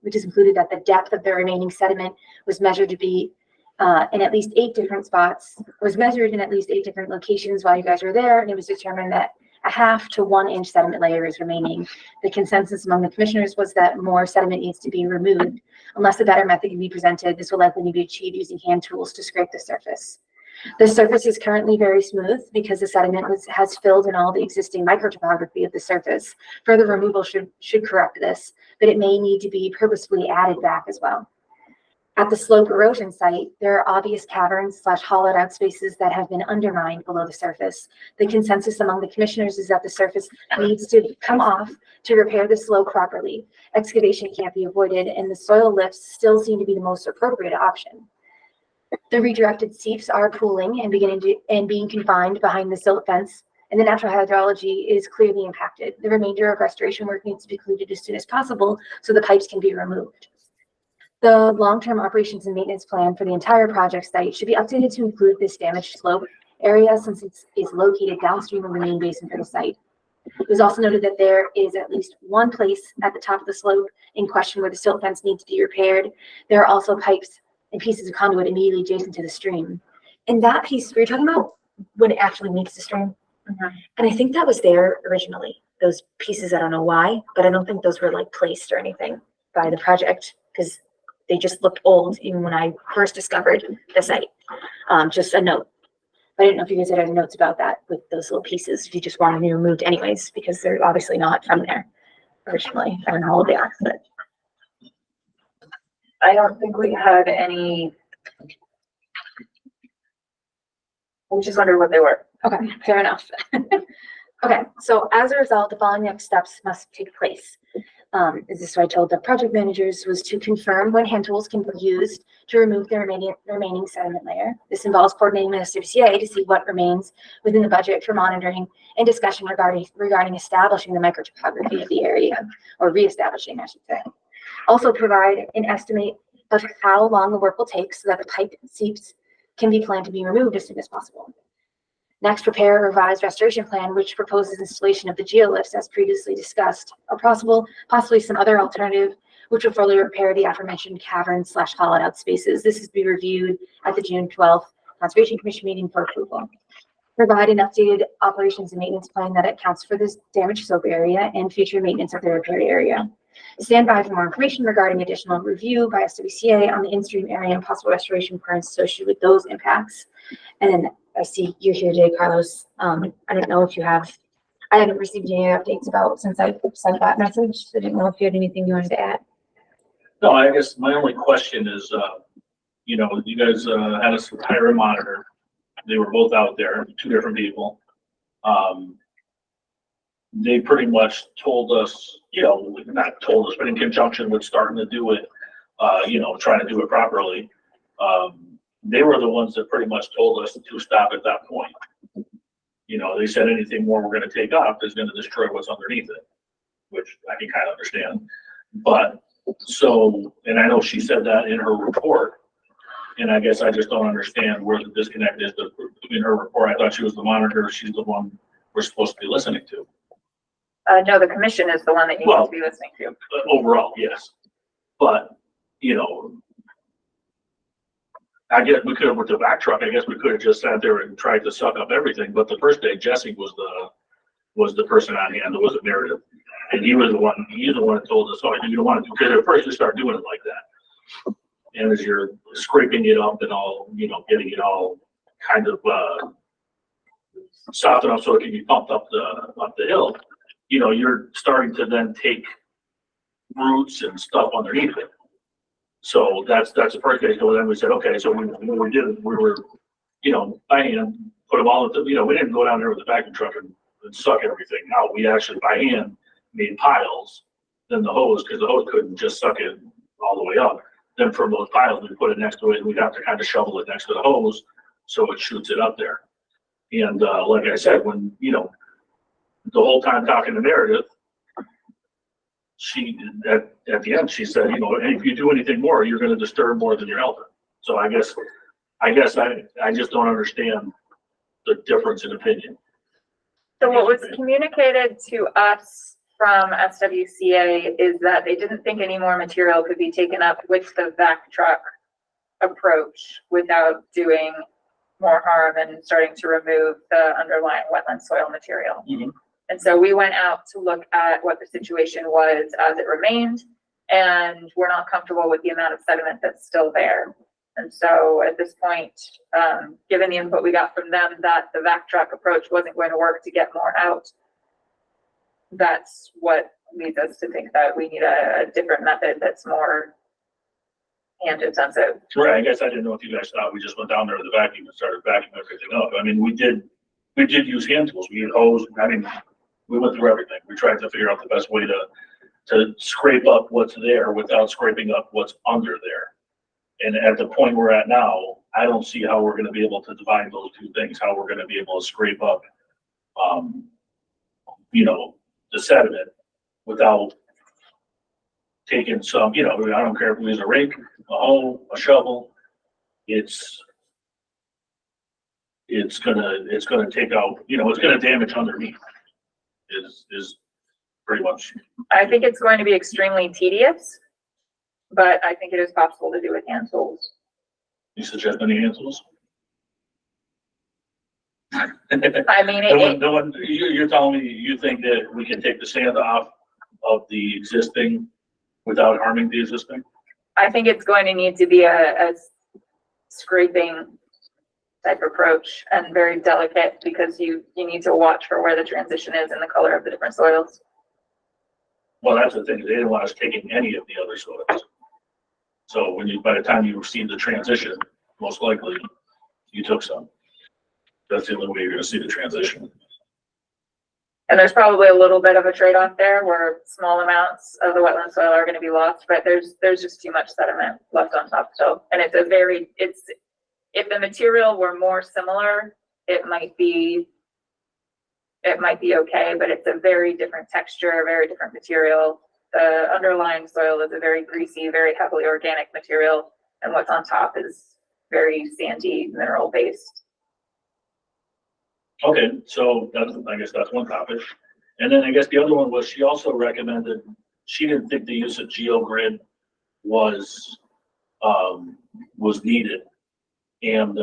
which is included that the depth of the remaining sediment was measured to be in at least 8 different spots, was measured in at least 8 different locations while you guys were there, and it was determined that a 1/2 to 1 inch sediment layer is remaining. The consensus among the commissioners was that more sediment needs to be removed. Unless a better method can be presented, this will likely be achieved using hand tools to scrape the surface. The surface is currently very smooth because the sediment has filled in all the existing microtopography of the surface. Further removal should correct this, but it may need to be purposefully added back as well. At the slope erosion site, there are obvious caverns / hollowed out spaces that have been undermined below the surface. The consensus among the commissioners is that the surface needs to come off to repair the slope properly. Excavation can't be avoided, and the soil lifts still seem to be the most appropriate option. The redirected seeps are pooling and being confined behind the silt fence, and the natural hydrology is clearly impacted. The remainder of restoration work needs to be completed as soon as possible so the pipes can be removed. The long-term operations and maintenance plan for the entire project site should be updated to include this damaged slope area since it is located downstream of the main basin for the site. It was also noted that there is at least one place at the top of the slope in question where the silt fence needs to be repaired. There are also pipes and pieces of conduit immediately adjacent to the stream. And that piece we were talking about when it actually meets the stream. And I think that was there originally. Those pieces, I don't know why, but I don't think those were like placed or anything by the project because they just looked old even when I first discovered the site. Just a note. I didn't know if you guys had any notes about that with those little pieces, if you just wanted to be removed anyways, because they're obviously not from there originally. I don't know how old they are, but I don't think we had any. We just wondered what they were. okay, fair enough. Okay, so as a result, the following next steps must take place. Is this what I told the project managers was to confirm when hand tools can be used to remove the remaining sediment layer. This involves coordinating with SWCA to see what remains within the budget for monitoring and discussion regarding establishing the microtopography of the area, or reestablishing, I should say. Also provide an estimate of how long the work will take so that the pipe seeps can be planned to be removed as soon as possible. Next, prepare a revised restoration plan, which proposes installation of the geolifts as previously discussed, or possibly some other alternative, which will fully repair the aforementioned caverns / hollowed out spaces. This is to be reviewed at the June 12th Conservation Commission meeting for approval. Provide an updated operations and maintenance plan that accounts for this damaged slope area and future maintenance of the repaired area. Stand by for more information regarding additional review by SWCA on the in-stream area and possible restoration plans associated with those impacts. And then I see you're here today, Carlos. I don't know if you have, I haven't received any updates about since I sent that message. So I didn't know if you had anything you wanted to add. No, I guess my only question is, you know, you guys had us hire a monitor. They were both out there, 2 different people. They pretty much told us, you know, not told us, but in conjunction with starting to do it, you know, trying to do it properly. They were the ones that pretty much told us to stop at that point. You know, they said anything more we're going to take off is going to destroy what's underneath it, which I can kind of understand. But so, and I know she said that in her report, and I guess I just don't understand where the disconnect is between her report. I thought she was the monitor. She's the one we're supposed to be listening to. No, the commission is the one that you need to be listening to. Overall, yes. But, you know, I guess we could have, with the back truck, I guess we could have just sat there and tried to suck up everything. But the first day, Jesse was the person on hand that wasn't Meredith. And he's the one that told us, oh, you don't want to do, because at first you start doing it like that. And as you're scraping it up and all, you know, getting it all kind of soft enough so it can be pumped up the hill, you know, you're starting to then take roots and stuff underneath it. So that's the first day. So then we said, okay, so we were, you know, by hand, put them all into, you know, we didn't go down there with the vacuum truck and suck everything out. We actually by hand made piles than the hose, because the hose couldn't just suck it all the way up. Then from those piles, we put it next to it, and we'd have to kind of shovel it next to the hose, so it shoots it up there. And, like I said, when, you know, the whole time talking to Meredith, she, at the end, she said, you know, if you do anything more, you're gonna disturb more than you're helping. So I guess I just don't understand the difference in opinion. So what was communicated to us from SWCA is that they didn't think any more material could be taken up with the vac truck approach without doing more harm and starting to remove the underlying wetland soil material. Mhm. And so we went out to look at what the situation was as it remained, and we're not comfortable with the amount of sediment that's still there. And so at this point, given the input we got from them that the vac truck approach wasn't going to work to get more out, that's what leads us to think that we need a different method that's more hand intensive. Right, I guess I didn't know if you guys thought we just went down there with the vacuum and started vacuuming everything up. I mean, we did use hand tools, we used hose, I mean, we went through everything. We tried to figure out the best way to scrape up what's there without scraping up what's under there. And at the point we're at now, I don't see how we're gonna be able to divide those two things, how we're gonna be able to scrape up, you know, the sediment without taking some, you know, I don't care if we use a rake, a hoe, a shovel, it's gonna take out, you know, it's gonna damage underneath is pretty much. I think it's going to be extremely tedious, but I think it is possible to do with hand tools. You suggest any hand tools? I mean, You're telling me you think that we can take the sand off of the existing without harming the existing? I think it's going to need to be a scraping type approach and very delicate because you need to watch for where the transition is in the color of the different soils. Well, that's the thing, they didn't want us taking any of the other soils. So by the time you see the transition, most likely you took some. That's the only way you're gonna see the transition. And there's probably a little bit of a trade-off there where small amounts of the wetland soil are going to be lost, but there's just too much sediment left on top still. And if the material were more similar, it might be okay, but it's a very different texture, very different material. The underlying soil is a very greasy, very heavily organic material, and what's on top is very sandy, mineral based. Okay, so I guess that's one topic. And then I guess the other one was she also recommended, she didn't think the use of GeoGrid was needed. And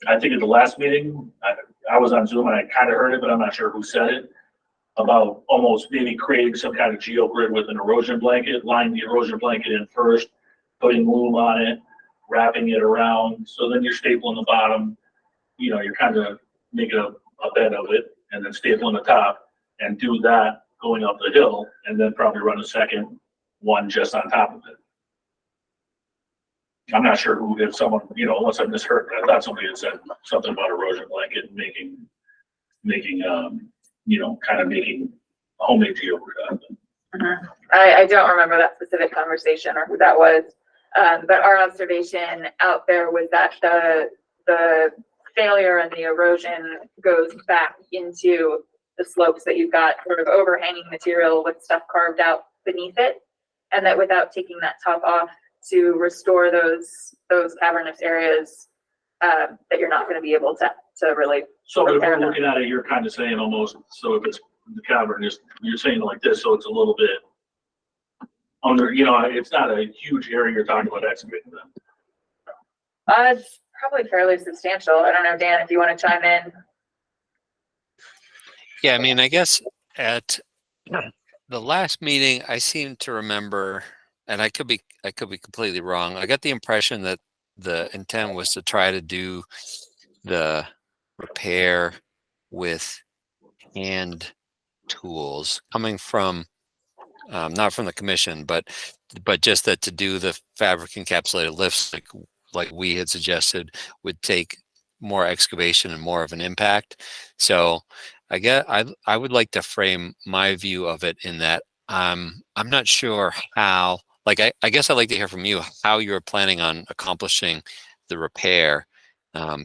I think at the last meeting, I was on Zoom and I kind of heard it, but I'm not sure who said it, about almost maybe creating some kind of GeoGrid with an erosion blanket, lining the erosion blanket in first, putting loom on it, wrapping it around. So then you're stapling the bottom, you know, you're kind of making a bed of it and then stapling the top and do that going up the hill and then probably run a second one just on top of it. I'm not sure if someone, you know, unless I misheard, but I thought somebody had said something about erosion blanket making, you know, kind of making homemade GeoGrid out of it. I don't remember that specific conversation or who that was, but our observation out there was that the failure and the erosion goes back into the slopes that you've got sort of overhanging material with stuff carved out beneath it, and that without taking that top off to restore those cavernous areas, that you're not going to be able to really. So if we're looking at it, you're kind of saying almost, so if it's the cavern, you're saying like this, so it's a little bit under, you know, it's not a huge area you're talking about excavating then. It's probably fairly substantial. I don't know, Dan, if you want to chime in. Yeah, I mean, I guess at the last meeting, I seem to remember, and I could be completely wrong. I got the impression that the intent was to try to do the repair with hand tools coming from, not from the commission, but just that to do the fabric encapsulated lifts like we had suggested would take more excavation and more of an impact. So I would like to frame my view of it in that I'm not sure how, like, I guess I'd like to hear from you how you're planning on accomplishing the repair,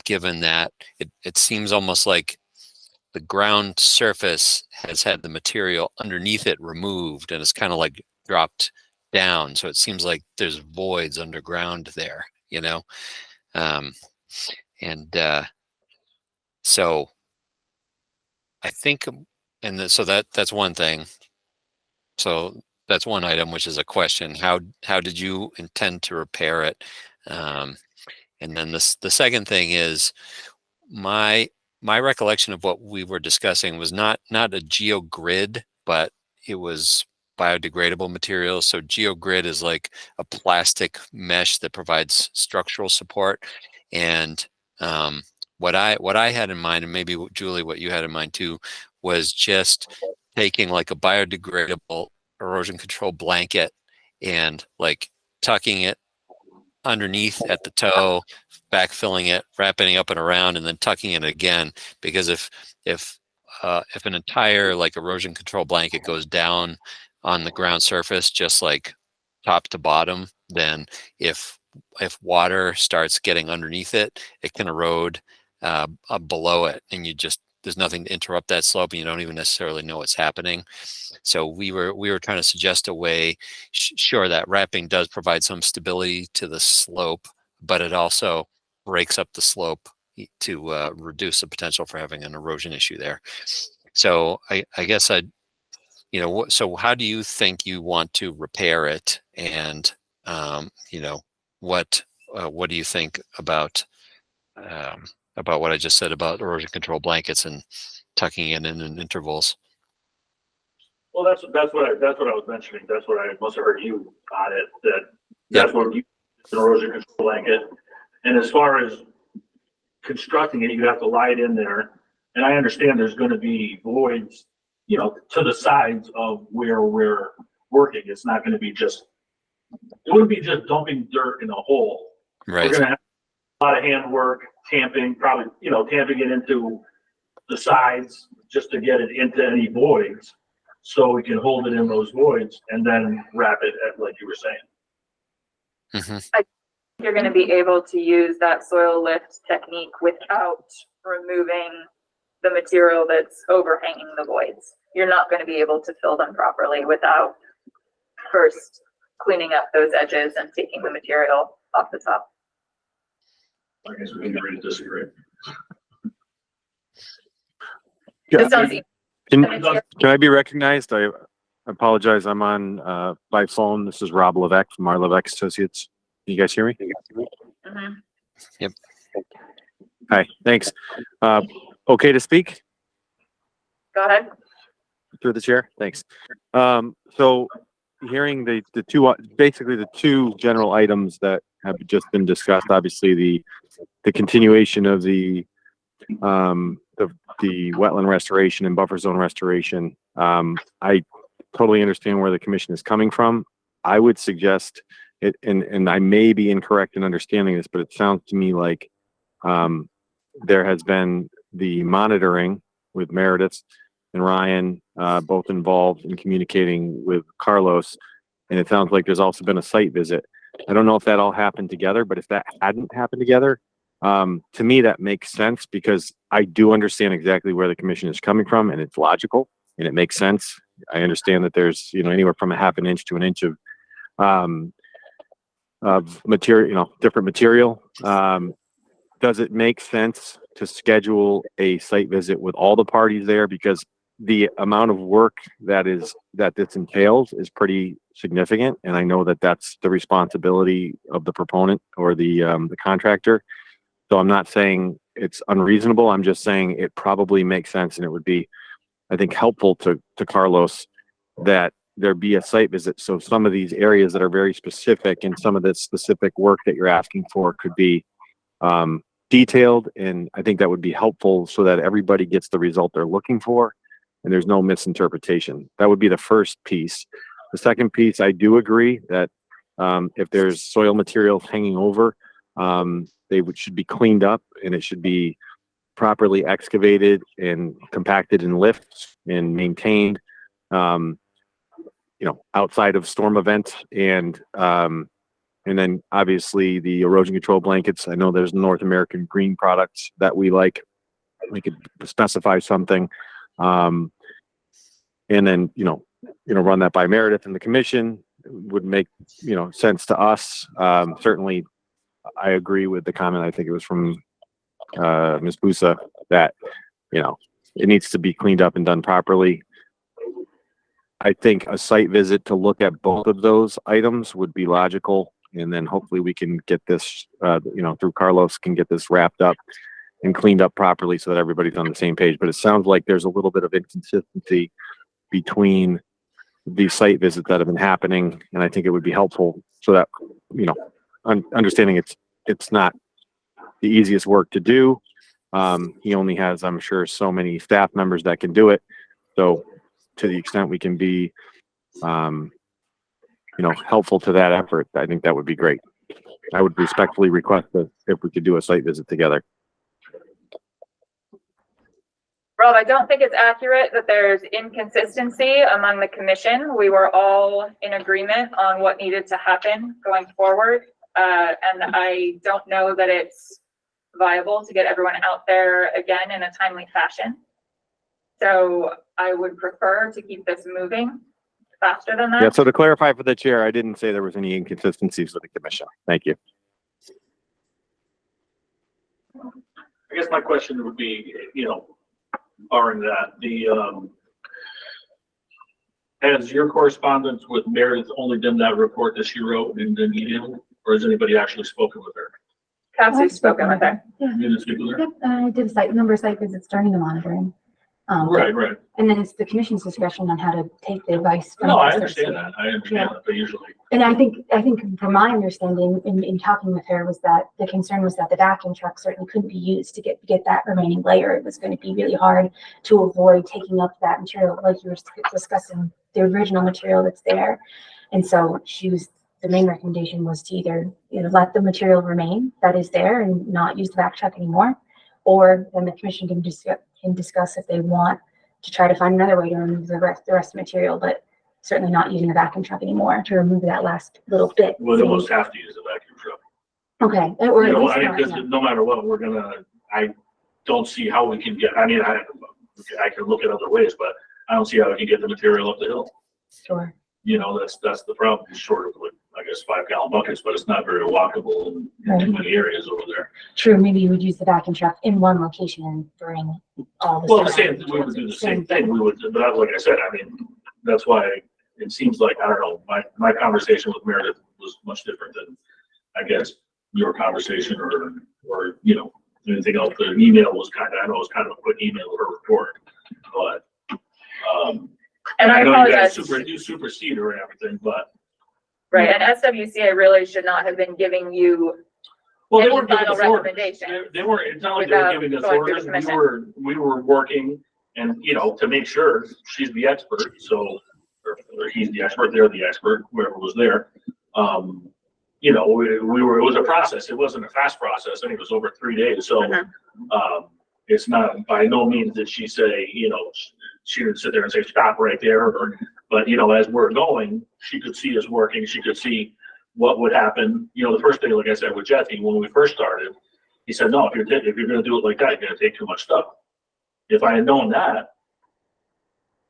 given that it seems almost like the ground surface has had the material underneath it removed and it's kind of like dropped down. So it seems like there's voids underground there, you know? Um, and so I think, so that's one thing. So that's one item, which is a question. How did you intend to repair it? Um, and then the second thing is my my recollection of what we were discussing was not a geogrid, but it was biodegradable materials. So geogrid is like a plastic mesh that provides structural support. And what I had in mind, and maybe Julie, what you had in mind too, was just taking like a biodegradable erosion control blanket and like tucking it underneath at the toe, backfilling it, wrapping it up and around, and then tucking it again. Because if an entire like erosion control blanket goes down on the ground surface, just like top to bottom, then if water starts getting underneath it, it can erode below it, and there's nothing to interrupt that slope, and you don't even necessarily know what's happening. So we were trying to suggest a way. Sure, that wrapping does provide some stability to the slope, but it also breaks up the slope to reduce the potential for having an erosion issue there. So I guess so how do you think you want to repair it? And what do you think about what I just said about erosion control blankets and tucking it in intervals? Well, that's what I was mentioning. That's what I must have heard you on it, that's Yep. what you, an erosion control blanket. And as far as constructing it, you have to lie it in there. And I understand there's gonna be voids, to the sides of where we're working. It's not gonna be it wouldn't be just dumping dirt in a hole. Right. We're gonna have a lot of handwork, tamping, probably, tamping it into the sides just to get it into any voids. So we can hold it in those voids and then wrap it like you were saying. Mm-hmm. You're going to be able to use that soil lift technique without removing the material that's overhanging the voids. You're not going to be able to fill them properly without first cleaning up those edges and taking the material off the top. I guess we can agree to disagree. This sounds easy. Can I be recognized? I apologize. I'm on by phone. This is Rob Levesque from our Levesque Associates. Can you guys hear me? Mhm. Yep. Hi, thanks. Okay to speak Go ahead. through the chair? Thanks. So hearing the two general items that have just been discussed, obviously the continuation of the wetland restoration and buffer zone restoration. I totally understand where the commission is coming from. I would suggest it, and I may be incorrect in understanding this, but it sounds to me like there has been the monitoring with Meredith and Ryan, both involved in communicating with Carlos, and it sounds like there's also been a site visit. I don't know if that all happened together, but if that hadn't happened together, to me, that makes sense because I do understand exactly where the commission is coming from, and it's logical and it makes sense. I understand that there's, anywhere from a half an inch to an inch of material, different material. Does it make sense to schedule a site visit with all the parties there? Because the amount of work that this entails is pretty significant. And I know that that's the responsibility of the proponent or the contractor. So I'm not saying it's unreasonable. I'm just saying it probably makes sense, and it would be, I think, helpful to Carlos that there be a site visit. So some of these areas that are very specific and some of the specific work that you're asking for could be detailed. And I think that would be helpful so that everybody gets the result they're looking for and there's no misinterpretation. That would be the first piece. The second piece, I do agree that if there's soil materials hanging over, should be cleaned up, and it should be properly excavated and compacted in lifts and maintained. outside of storm events and then obviously the erosion control blankets. I know there's North American green products that we like. We could specify something. And then, run that by Meredith and the commission would make, sense to us. Certainly I agree with the comment. I think it was from Ms. Busa that, it needs to be cleaned up and done properly. I think a site visit to look at both of those items would be logical. And then hopefully we can get this, through Carlos can get this wrapped up and cleaned up properly so that everybody's on the same page. But it sounds like there's a little bit of inconsistency between the site visits that have been happening. And I think it would be helpful so that, understanding it's not the easiest work to do. He only has, I'm sure, so many staff members that can do it. So to the extent we can be, helpful to that effort, I think that would be great. I would respectfully request that if we could do a site visit together. Rob, I don't think it's accurate that there's inconsistency among the commission. We were all in agreement on what needed to happen going forward. And I don't know that it's viable to get everyone out there again in a timely fashion. So I would prefer to keep this moving faster than that. Yeah, so to clarify for the chair, I didn't say there was any inconsistencies with the commission. Thank you. I guess my question would be, barring that, has your correspondence with Meredith only been that report that she wrote and then emailed, or has anybody actually spoken with her? Cassie's spoken with her. Yeah. You didn't speak with her? Yep, I did a number of site visits during the monitoring. Right. And then it's the commission's discretion on how to take the advice. No, I understand that. But usually. And I think from my understanding in talking with her was that the concern was that the vacuum truck certainly couldn't be used to get that remaining layer. It was going to be really hard to avoid taking up that material, like you were discussing, the original material that's there. And so the main recommendation was to either, let the material remain that is there and not use the vac truck anymore, or then the commission can discuss if they want to try to find another way to remove the rest of the material, but certainly not using the vacuum truck anymore to remove that last little bit. We'll almost have to use a vacuum truck. Okay. Or at least not, because yeah. no matter what, I don't see how we can get, I can look at other ways, but I don't see how we can get the material up the hill. Sure. That's the problem, short of, 5-gallon buckets, but it's not very walkable in too many areas over there. True, maybe you would use the vacuum truck in one location and bring all the. Well, we would do the same thing. We would, but like I said, that's why it seems like, I don't know, my conversation with Meredith was much different than, I guess, your conversation or anything else. The email was I know it was kind of a quick email of her report, but, And I know you guys apologize. supersede her and everything, but. Right, and SWCA really should not have been giving you Well, they any weren't giving final us orders. recommendation. They weren't, it's not like they were without giving us going through orders. the commission. We were working and, to make sure she's the expert. So, or he's the expert, they're the expert, whoever was there. We were, it was a process. It wasn't a fast process. I think it was over 3 days. So, it's not, by no means did she say, she didn't sit there and say, stop right there. But, as we're going, she could see us working. She could see what would happen. The first thing, like I said, with Jeffy, when we first started, he said, no, if you're going to do it like that, you're going to take too much stuff. If I had known that,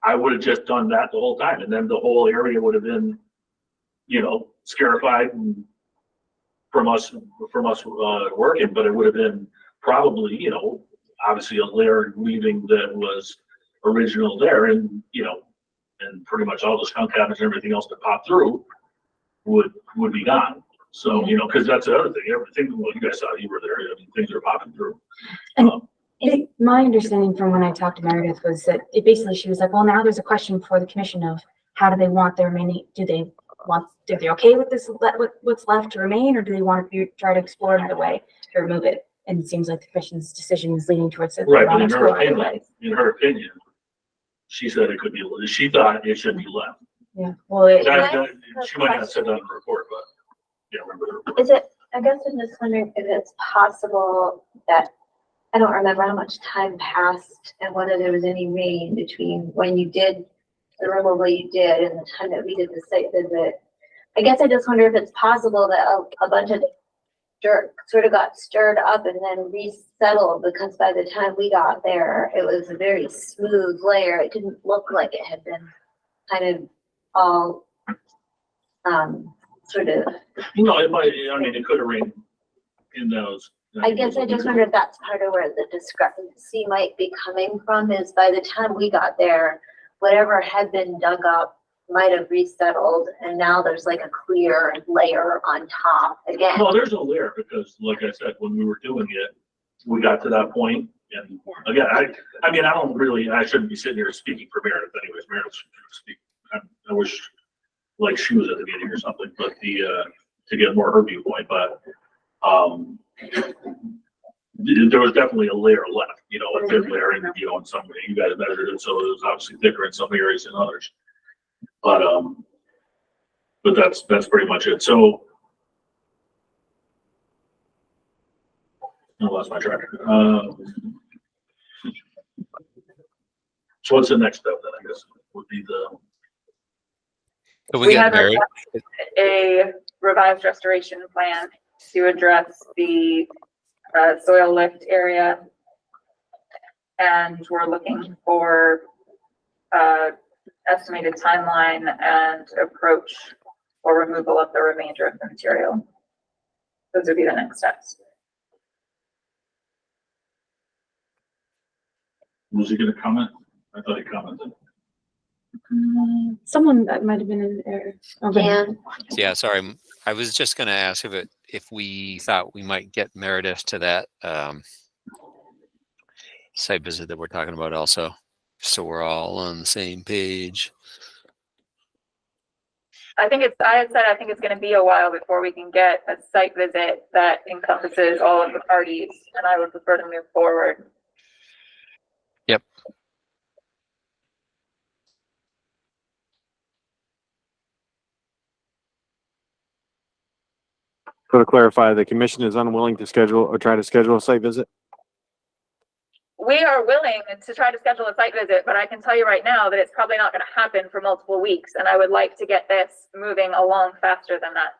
I would have just done that the whole time. And then the whole area would have been, scarified from us working, but it would have been probably, obviously a layer of weaving that was original there, and and pretty much all the skunk cabbage and everything else that popped through would be gone. So because that's the other thing. Everything, well, you guys saw, you were there. Things are popping through. And my understanding from when I talked to Meredith was that she was like, well, now there's a question for the commission of how do they want their remaining? Do they okay with this? What's left to remain, or do they want to try to explore another way to remove it? And it seems like the commission's decision is leaning towards it. Right, but in her opinion, she said it could be. She thought it should be left. Yeah. Well, she might not have said that in the report, but remember. I guess I'm just wondering if it's possible that, I don't remember how much time passed and whether there was any rain between when you did the removal you did and the time that we did the site visit. I guess I just wonder if it's possible that a bunch of dirt sort of got stirred up and then resettled, because by the time we got there, it was a very smooth layer. It didn't look like it had been kind of all, sort of, No, it might, I mean, it could have rained in those. I guess I just wonder if that's part of where the discrepancy might be coming from, is by the time we got there, whatever had been dug up might have resettled, and now there's like a clear layer on top again. No, there's no layer, because like I said, when we were doing it, we got to that point, and again, I mean, I shouldn't be sitting here speaking for Meredith anyways. Meredith should speak. I wish like she was at the meeting or something, but to get more her viewpoint, but there was definitely a layer left, you know, a thin layer, and you know, in some way you guys measured it, so it was obviously thicker in some areas than others. But that's pretty much it. So I lost my track. So what's the next step then? I guess would be the. But we had get married. a revised restoration plan to address the soil lift area. And we're looking for estimated timeline and approach for removal of the remainder of the material. Those would be the next steps. Was he gonna comment? I thought he commented. Someone that might have been in there. Dan, Yeah, sorry. I was just going to ask if we thought we might get Meredith to that site visit that we're talking about also, so we're all on the same page. I had said I think it's going to be a while before we can get a site visit that encompasses all of the parties, and I would prefer to move forward. Yep. So to clarify, the commission is unwilling to schedule or try to schedule a site visit? We are willing to try to schedule a site visit, but I can tell you right now that it's probably not going to happen for multiple weeks, and I would like to get this moving along faster than that.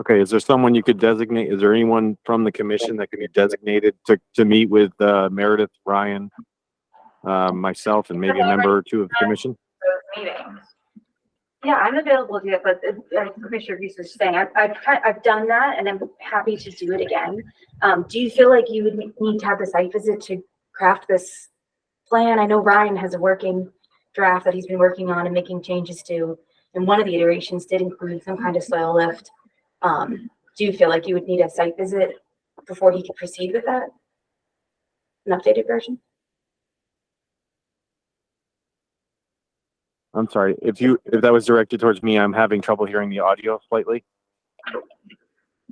Okay, is there someone you could designate? Is there anyone from the commission that could be designated to meet with Meredith, Ryan, myself, and maybe a member or two of the commission? Those meetings. Yeah, I'm available to do it, but Commissioner Reese was saying, I've done that and I'm happy to do it again. Do you feel like you would need to have the site visit to craft this plan? I know Ryan has a working draft that he's been working on and making changes to, and one of the iterations did include some kind of soil lift. Do you feel like you would need a site visit before he could proceed with that? An updated version? I'm sorry, if that was directed towards me, I'm having trouble hearing the audio slightly.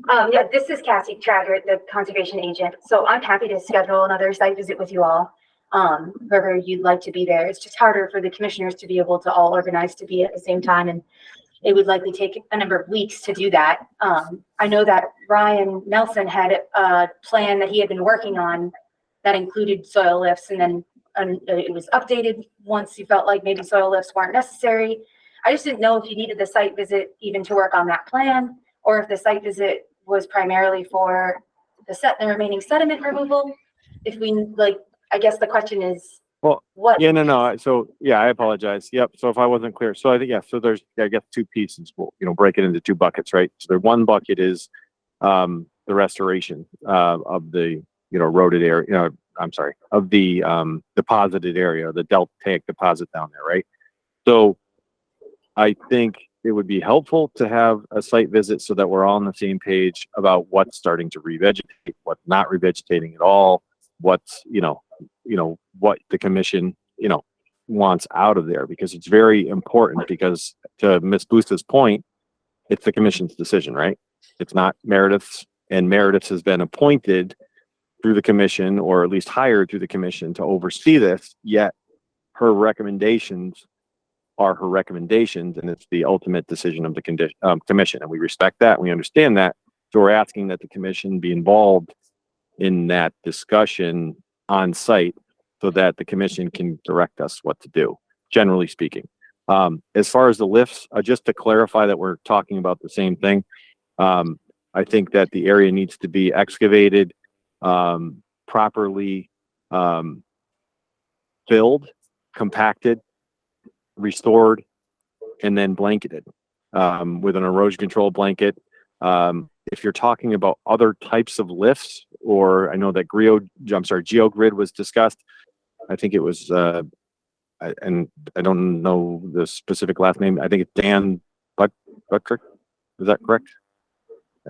Yeah, this is Cassie Traggart, the conservation agent. So I'm happy to schedule another site visit with you all, wherever you'd like to be there. It's just harder for the commissioners to be able to all organize to be at the same time, and it would likely take a number of weeks to do that. I know that Ryan Nelson had a plan that he had been working on that included soil lifts, and then it was updated once you felt like maybe soil lifts weren't necessary. I just didn't know if you needed the site visit even to work on that plan, or if the site visit was primarily for the remaining sediment removal. If we I guess the question is, well, what? Yeah, no. So yeah, I apologize. Yep. So if I wasn't clear, so I think so there's I guess two pieces. We'll break it into two buckets, right? So the one bucket is the restoration of the eroded area. I'm sorry, of the deposited area, the deltaic deposit down there, right? So I think it would be helpful to have a site visit so that we're all on the same page about what's starting to revegetate, what's not revegetating at all, what's, what the commission, wants out of there, because it's very important, because to Ms. Busta's point, it's the commission's decision, right? It's not Meredith's, and Meredith has been appointed through the commission, or at least hired through the commission, to oversee this, yet her recommendations are her recommendations, and it's the ultimate decision of the commission, and we respect that, we understand that. So we're asking that the commission be involved in that discussion on site, so that the commission can direct us what to do. generally speaking. As far as the lifts, just to clarify that we're talking about the same thing, I think that the area needs to be excavated, properly filled, compacted, restored, and then blanketed with an erosion control blanket. If you're talking about other types of lifts, or I know that GeoGrid was discussed. I think it was, and I don't know the specific last name. I think it's Dan Buttrick. Is that correct?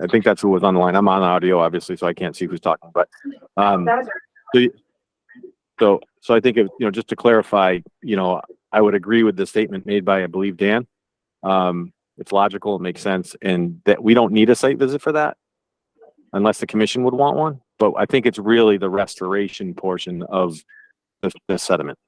I think that's who was on the line. I'm on audio, obviously, so I can't see who's talking. But so I think just to clarify, I would agree with the statement made by, I believe, Dan. It's logical, it makes sense, and that we don't need a site visit for that unless the commission would want one. But I think it's really the restoration portion of the sediment.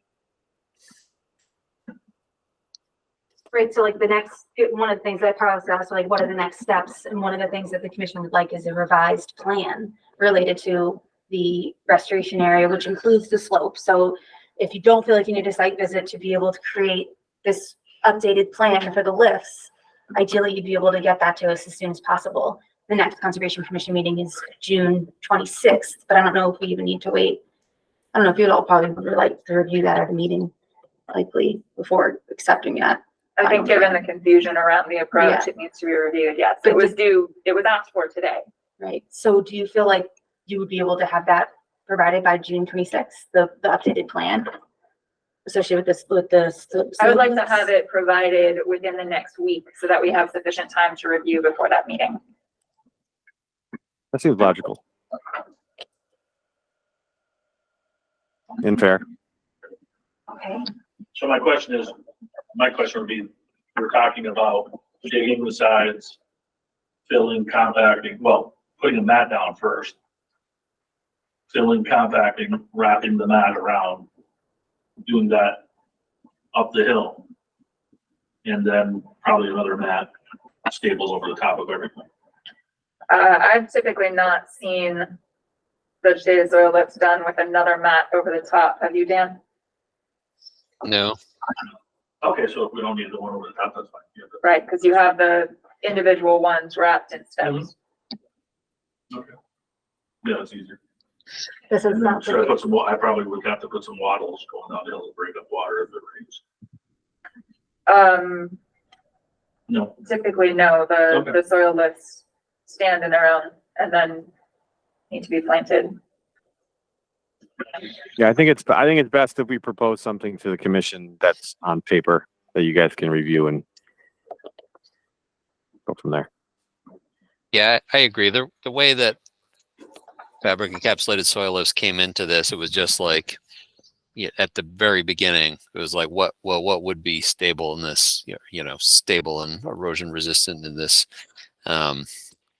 Right, so like one of the things that Carlos asked, like, what are the next steps? And one of the things that the commission would like is a revised plan related to the restoration area, which includes the slope. So if you don't feel like you need a site visit to be able to create this updated plan for the lifts, ideally you'd be able to get that to us as soon as possible. The next Conservation Commission meeting is June 26th, but I don't know if we even need to wait. I don't know if you'd all probably would like to review that at a meeting, likely, before accepting that. I think given the confusion around the approach, it needs to be reviewed, yes. It was asked for today. Right, so do you feel like you would be able to have that provided by June 26th, the updated plan associated with this? I would like to have it provided within the next week so that we have sufficient time to review before that meeting. That seems logical and fair. Okay. So my question would be, we're talking about digging the sides, filling, compacting, well, putting the mat down first. Filling, compacting, wrapping the mat around, doing that up the hill. And then probably another mat staples over the top of everything. I've typically not seen vegetated soil lifts done with another mat over the top. Have you, Dan? No. Okay, so if we don't need the one over the top, that's fine. Yeah, Right, because you have the individual ones wrapped in stems. okay. Yeah, it's easier. This is not. Should I put some? I probably would have to put some wattles going down the hill to break up water if it rains. No. Typically, no. The soil lifts stand in their own and then need to be planted. Yeah, I think it's best if we propose something to the commission that's on paper that you guys can review and go from there. Yeah, I agree. The way that fabric encapsulated soil lifts came into this, it was just like, at the very beginning, it was like, what would be stable in this, stable and erosion resistant in this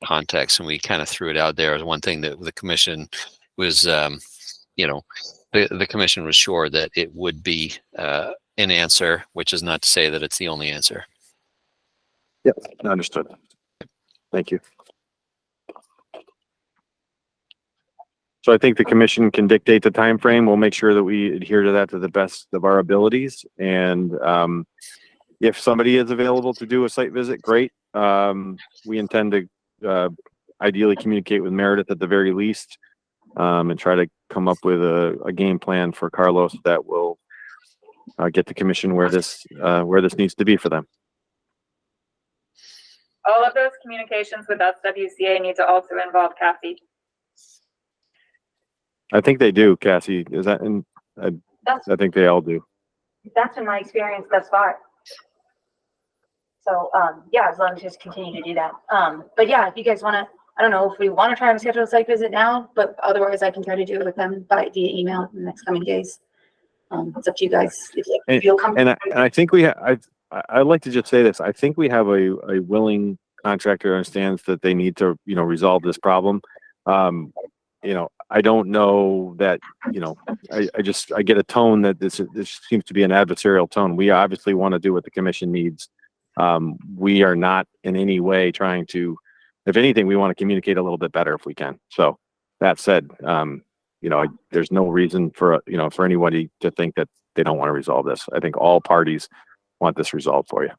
context, and we kind of threw it out there as one thing that the commission was, the commission was sure that it would be an answer, which is not to say that it's the only answer. Yep, understood. Thank you. So I think the commission can dictate the time frame. We'll make sure that we adhere to that to the best of our abilities. And if somebody is available to do a site visit, great. We intend to ideally communicate with Meredith at the very least, and try to come up with a game plan for Carlos that will get the commission where this needs to be for them. All of those communications with SWCA need to also involve Cassie. I think they do, Cassie. Is that in? I think they all do. That's been my experience thus far. So, yeah, as long as you just continue to do that. But yeah, if you guys want to, I don't know if we want to try and schedule a site visit now, but otherwise I can try to do it with them via email in the next coming days. It's up to you guys. If you feel comfortable. And I think I'd like to just say this. I think we have a willing contractor who understands that they need to, resolve this problem. I don't know that, I get a tone that this seems to be an adversarial tone. We obviously want to do what the commission needs. We are not in any way trying to, if anything, we want to communicate a little bit better if we can. So that said, there's no reason for anybody to think that they don't want to resolve this. I think all parties want this resolved for you.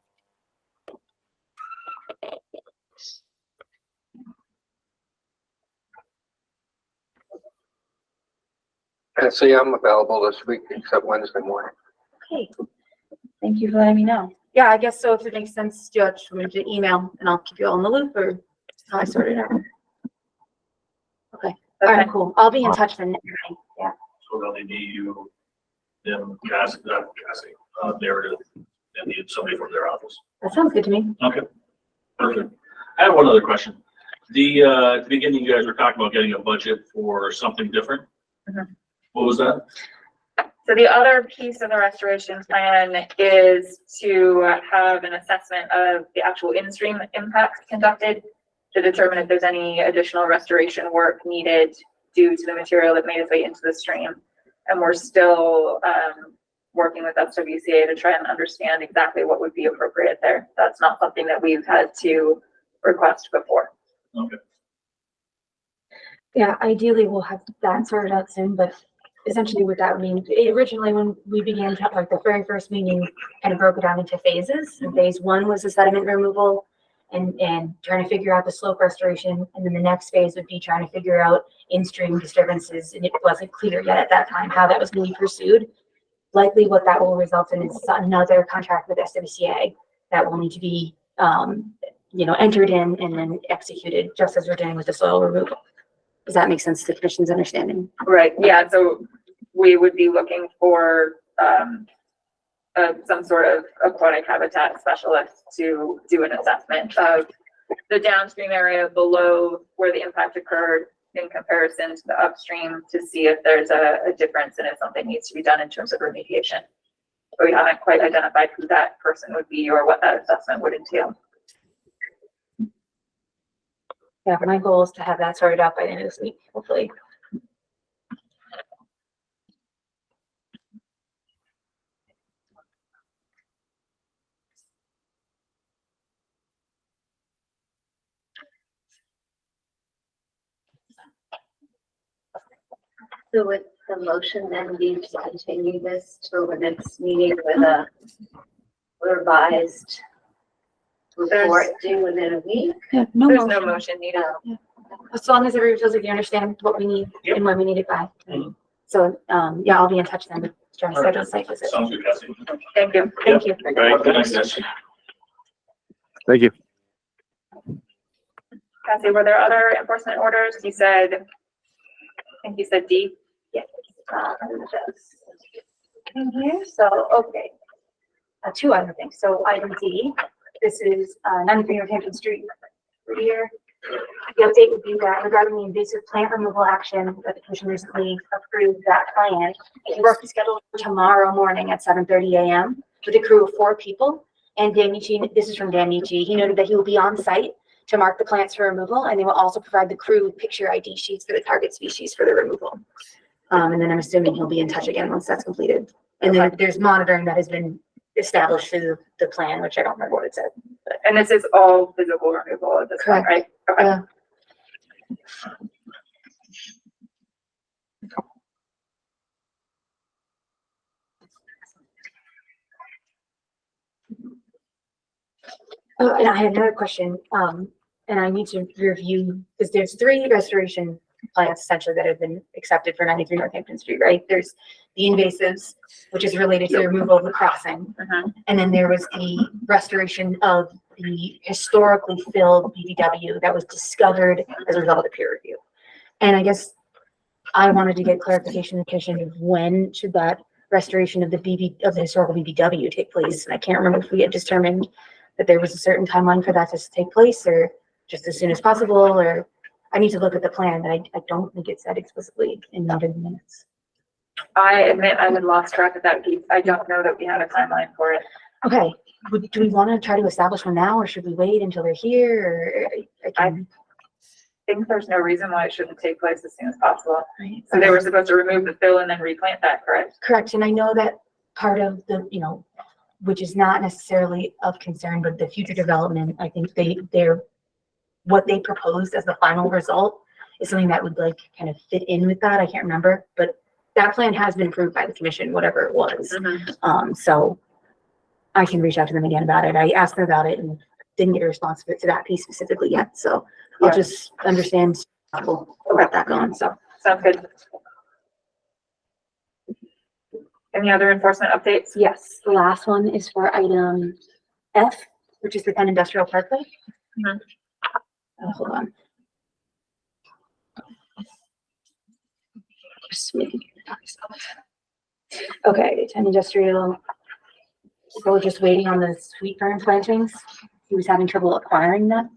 And see, I'm available this week except Wednesday morning. Okay. Thank you for letting me know. Yeah, I guess so. If it makes sense, Judge, for me to email and I'll keep you all in the loop, or how I sort it out. Okay. All right, cool. I'll be in touch then. Yeah. So they'll need you, them, Cassie, Meredith, and need somebody from their office. That sounds good to me. Okay, perfect. I have one other question. At the beginning, you guys were talking about getting a budget for something different. Mhm. What was that? So the other piece of the restoration plan is to have an assessment of the actual in-stream impacts conducted to determine if there's any additional restoration work needed due to the material that made its way into the stream. And we're still working with SWCA to try and understand exactly what would be appropriate there. That's not something that we've had to request before. Okay. Yeah, ideally we'll have that sorted out soon, but essentially what that means, originally when we began, like the very first meeting, kind of broke it down into phases. And phase one was the sediment removal and trying to figure out the slope restoration. And then the next phase would be trying to figure out in-stream disturbances. And it wasn't clear yet at that time how that was going to be pursued. Likely what that will result in is another contract with SWCA that will need to be, entered in and then executed, just as we're doing with the soil removal. Does that make sense to the Commission's understanding? Right, yeah, so we would be looking for some sort of aquatic habitat specialist to do an assessment of the downstream area below where the impact occurred in comparison to the upstream to see if there's a difference and if something needs to be done in terms of remediation. But we haven't quite identified who that person would be or what that assessment would entail. Yeah, my goal is to have that sorted out by the end of this week, hopefully. So with the motion then be to continue this till the next meeting with a revised report due within a week? Yeah, There's no motion needed. As long as everybody feels like you understand what we need and when we need it by. So, yeah, I'll be in touch then with trying to schedule a site visit. Sounds good, Cassie. Thank you. Thank you. Good night, guys. Thank you. Cassie, were there other enforcement orders? You said, I think you said D. Yes. Just in here. So, okay. Two other things. So item D, this is 93 Northampton Street right here. The update would be that regarding the invasive plant removal action that the commission recently approved that plan, the work is scheduled for tomorrow morning at 7:30 a.m. with a crew of 4 people. And Dan Nietzsche, this is from Dan Nietzsche, he noted that he will be on site to mark the plants for removal, and they will also provide the crew picture ID sheets for the target species for the removal. And then I'm assuming he'll be in touch again once that's completed. And then there's monitoring that has been established through the plan, which I don't remember what it said. But. And this is all physical removal at this point, right? Okay. And I have another question, and I need to review, because there's 3 restoration plans essentially that have been accepted for 93 Northampton Street, right? There's the invasives, which is related to the removal of the crossing. And then there was the restoration of the historically filled BVW that was discovered as a result of the peer review. And I guess I wanted to get clarification of when should that restoration of the historical BVW take place? And I can't remember if we had determined that there was a certain timeline for that to take place, or just as soon as possible, or I need to look at the plan, but I don't think it said explicitly in the minutes. I admit I had lost track of that piece. I don't know that we had a timeline for it. Okay, do we want to try to establish one now, or should we wait until they're here? Or I think there's no reason why it shouldn't take place as soon as possible. Right. So they were supposed to remove the fill and then replant that, correct? Correct, and I know that part of the, which is not necessarily of concern, but the future development, I think what they proposed as the final result is something that would kind of fit in with that. I can't remember, but that plan has been approved by the commission, whatever it was. Mhm. So I can reach out to them again about it. I asked them about it and didn't get a response to that piece specifically yet, so I'll Yeah. just understand about that going, so. Sounds good. Any other enforcement updates? Yes, the last one is for item F, which is the Penn Industrial Parkway. Mhm. Hold on. Just making copies of it. Okay, Penn Industrial. So we're just waiting on the sweet fern plantings. He was having trouble acquiring them.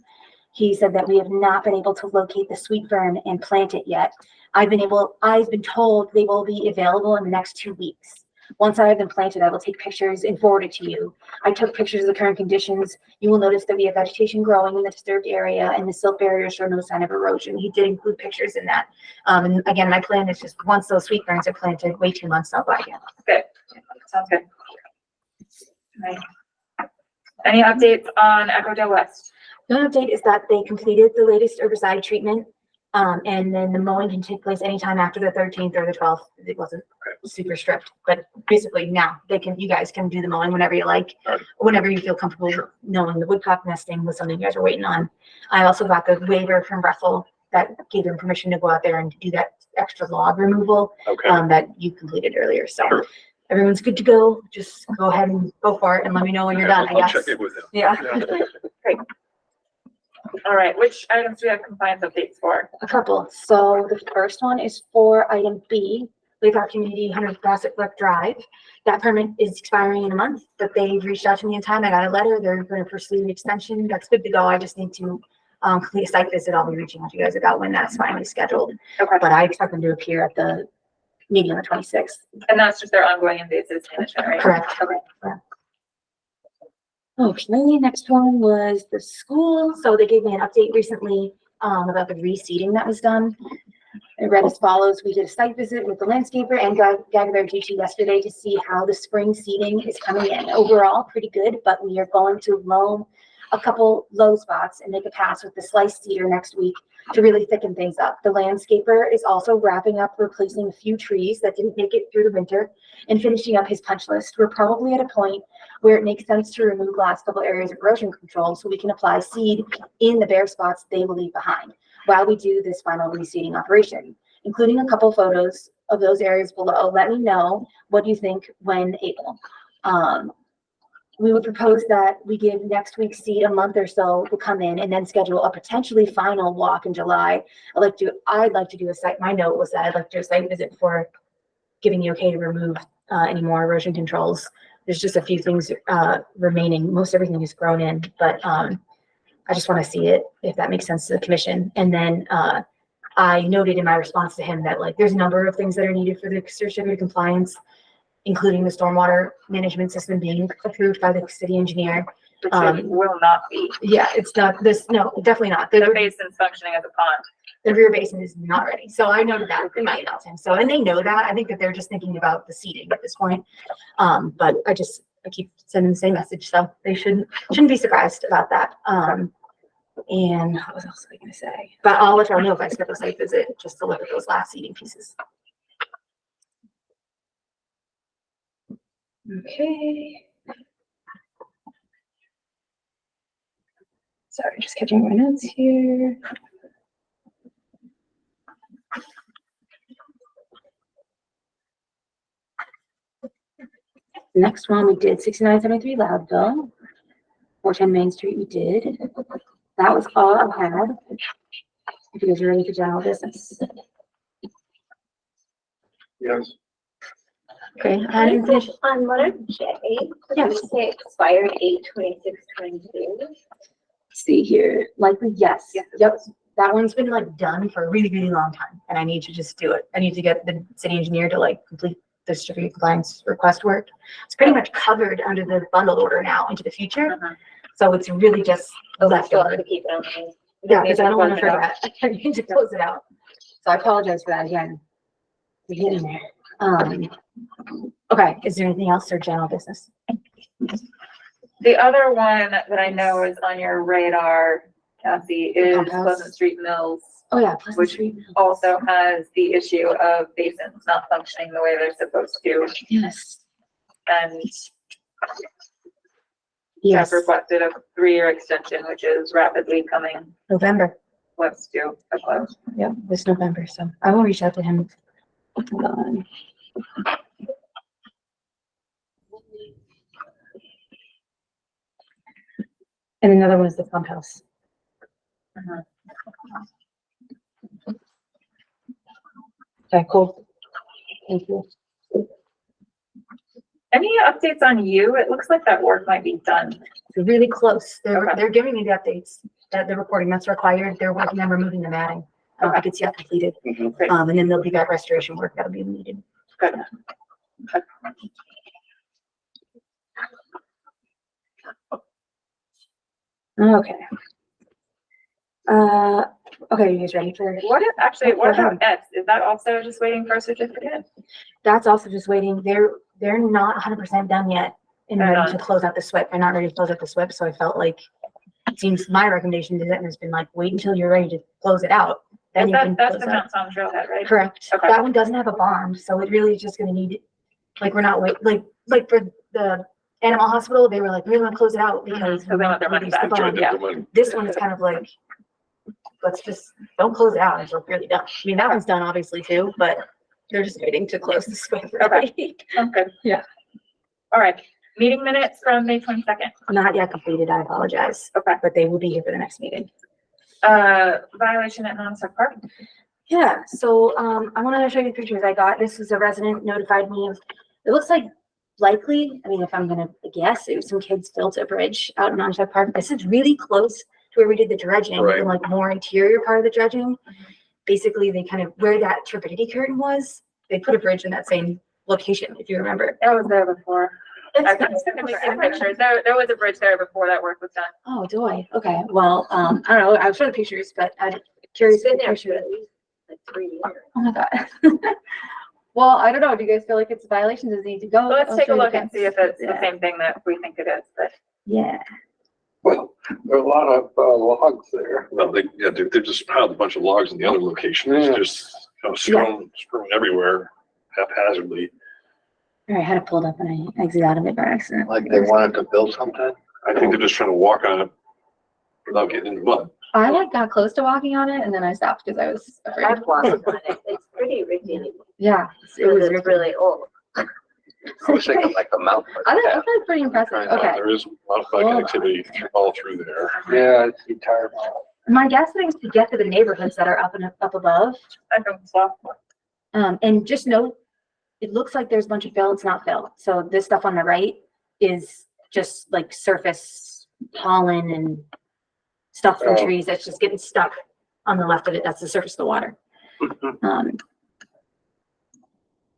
He said that we have not been able to locate the sweet fern and plant it yet. I've been told they will be available in the next 2 weeks. Once I have them planted, I will take pictures and forward it to you. I took pictures of the current conditions. You will notice that we have vegetation growing in the disturbed area and the silt barriers show no sign of erosion. He did include pictures in that. And again, my plan is just once those sweet ferns are planted, wait 2 months, I'll buy again. Good. Sounds good. Right. Any updates on Echo Del West? The update is that they completed the latest herbicide treatment. And then the mowing can take place anytime after the 13th or the 12th. It wasn't super strict, but basically now you guys can do the mowing whenever you like, whenever you feel comfortable knowing the woodcock nesting was something you guys are waiting on. I also got the waiver from Russell that gave them permission to go out there and do that extra log removal that you completed earlier. So everyone's good to go. Just go ahead and go for it and let me know when you're done, I guess. I'll check in with them. Yeah. Great. All right, which items do we have compliance updates for? A couple. So the first one is for item B, Lakehart Community 100 Bassett Brook Drive. That permit is expiring in a month, but they've reached out to me in time. I got a letter. They're going to pursue an extension. That's good to go. I just need to complete a site visit. I'll be reaching out to you guys about when that's finally scheduled. Okay. But I expect them to appear at the meeting on the 26th. And that's just their ongoing invasive management, right? Correct. Okay. Yeah. Okay, next one was the school. So they gave me an update recently about the reseeding that was done. It read as follows. We did a site visit with the landscaper and Gagavare GT yesterday to see how the spring seeding is coming in. Overall, pretty good, but we are going to loam a couple low spots and make a pass with the slice seeder next week to really thicken things up. The landscaper is also wrapping up replacing a few trees that didn't make it through the winter and finishing up his punch list. We're probably at a point where it makes sense to remove the last couple areas of erosion control so we can apply seed in the bare spots they will leave behind while we do this final reseeding operation, including a couple photos of those areas below. Let me know what you think when able. We would propose that we give next week's seed a month or so to come in and then schedule a potentially final walk in July. I'd like to do a site, my note was that I'd like to do a site visit before giving you okay to remove any more erosion controls. There's just a few things remaining. Most everything is grown in, but I just want to see it if that makes sense to the commission. And then I noted in my response to him that there's a number of things that are needed for the certificate of compliance, including the stormwater management system being approved by the city engineer. Which it will not be. Yeah, it's not this. No, definitely not. The basin's functioning as a pond. The rear basin is not ready. So I noted that in my email to him. So, and they know that. I think that they're just thinking about the seating at this point. But I keep sending the same message. So they shouldn't be surprised about that. And what else was I going to say? But I'll let y'all know if I schedule a site visit just to look at those last seating pieces. Okay. Sorry, just catching my notes here. Next one, we did 6973 Loudville, 410 Main Street. We did. That was all I had. If you guys are ready for general business. Yes. Okay, I didn't finish. On letter J, Yes. we say expired 8/26/22. See here, likely yes. Yep. That one's been done for a really, really long time, and I need to just do it. I need to get the city engineer to complete the certificate of compliance request work. It's pretty much covered under the bundled order now into the future. So it's really just left over. To keep it on the. Yeah, because I don't want to forget. I need to close it out. So I apologize for that again. We're getting there. Okay, is there anything else or general business? The other one that I know is on your radar, Cassie, is Pumphouse. Pleasant Street Mills Oh, yeah. Pleasant which Street. also has the issue of basins not functioning the way they're supposed to. Yes. And Yes. have requested a 3-year extension, which is rapidly coming November. close to a close. Yep, this November. So I will reach out to him. Hold on. And another one is the pump house. Okay, cool. Thank you. Any updates on you? It looks like that work might be done. They're really close. Okay. They're giving me the updates that they're reporting. That's required. They're working on removing the matting. I don't think it's yet completed. Great. And then there'll be that restoration work that'll be needed. Good. Okay. Okay, you guys ready for? What about X? Is that also just waiting for a certificate? That's also just waiting. They're not 100% done yet and They're ready not. to close out the SWIP. They're not ready to close out the SWIP, so I felt like it seems my recommendation to them has been like, wait until you're ready to close it out. Then you can That's close the out. Mount Tom Trailhead, right? Correct. Okay. That one doesn't have a bond, so it really is just gonna need, like, we're not like for the animal hospital, they were like, we want to close it out because So they want their money release the back. bond. Yeah. This one is kind of like, let's just, don't close it out until it's really done. I mean, that one's done obviously too, but they're just waiting to close the SWIP. Okay. Sounds good. Yeah. All right. Meeting minutes from May 22nd. Not yet completed, I apologize. Okay. But they will be here for the next meeting. Violation at non-stuck park. Yeah, so, I wanted to show you pictures I got. This was a resident notified me of, it looks like likely, I mean, if I'm gonna guess, it was some kids built a bridge out in Onset Park. This is really close to where we did the dredging, Right. and like more interior part of the dredging. Basically, they kind of, where that turbidity curtain was, they put a bridge in that same location, if you remember. I was there before. I've It's- seen pictures. There was a bridge there before that work was done. Oh, do I? Okay, well, I don't know, I'll show the pictures, but I'm curious. Been if there picture- for at least like 3 years. Oh my God. Well, I don't know. Do you guys feel like it's a violation? Does it need to go? So let's I'll take show a you look and see if it's the Yeah. same thing that we think it is, but. Yeah. Well, there are a lot of logs there. Well, they just piled a bunch of logs in the other location. It's Yeah. just, strewn everywhere haphazardly. All right, I had it pulled up and I exited out of it by accident. Like they wanted to build something. I think they're just trying to walk on it without getting in the mud. I like got close to walking on it and then I stopped because I was afraid. I've walked on it. It's pretty rickety. Yeah, it It was was really old. I was thinking like the mountain. I thought it was pretty impressive. Okay, There is a lot of bike Hold on. activity all through there. Yeah, I see tire. my guessing is to get to the neighborhoods that are up and up above. I think so. And just note, it looks like there's a bunch of fill. It's not fill. So this stuff on the right is just like surface pollen and stuff from Oh. trees that's just getting stuck on the left of it. That's the surface of the water.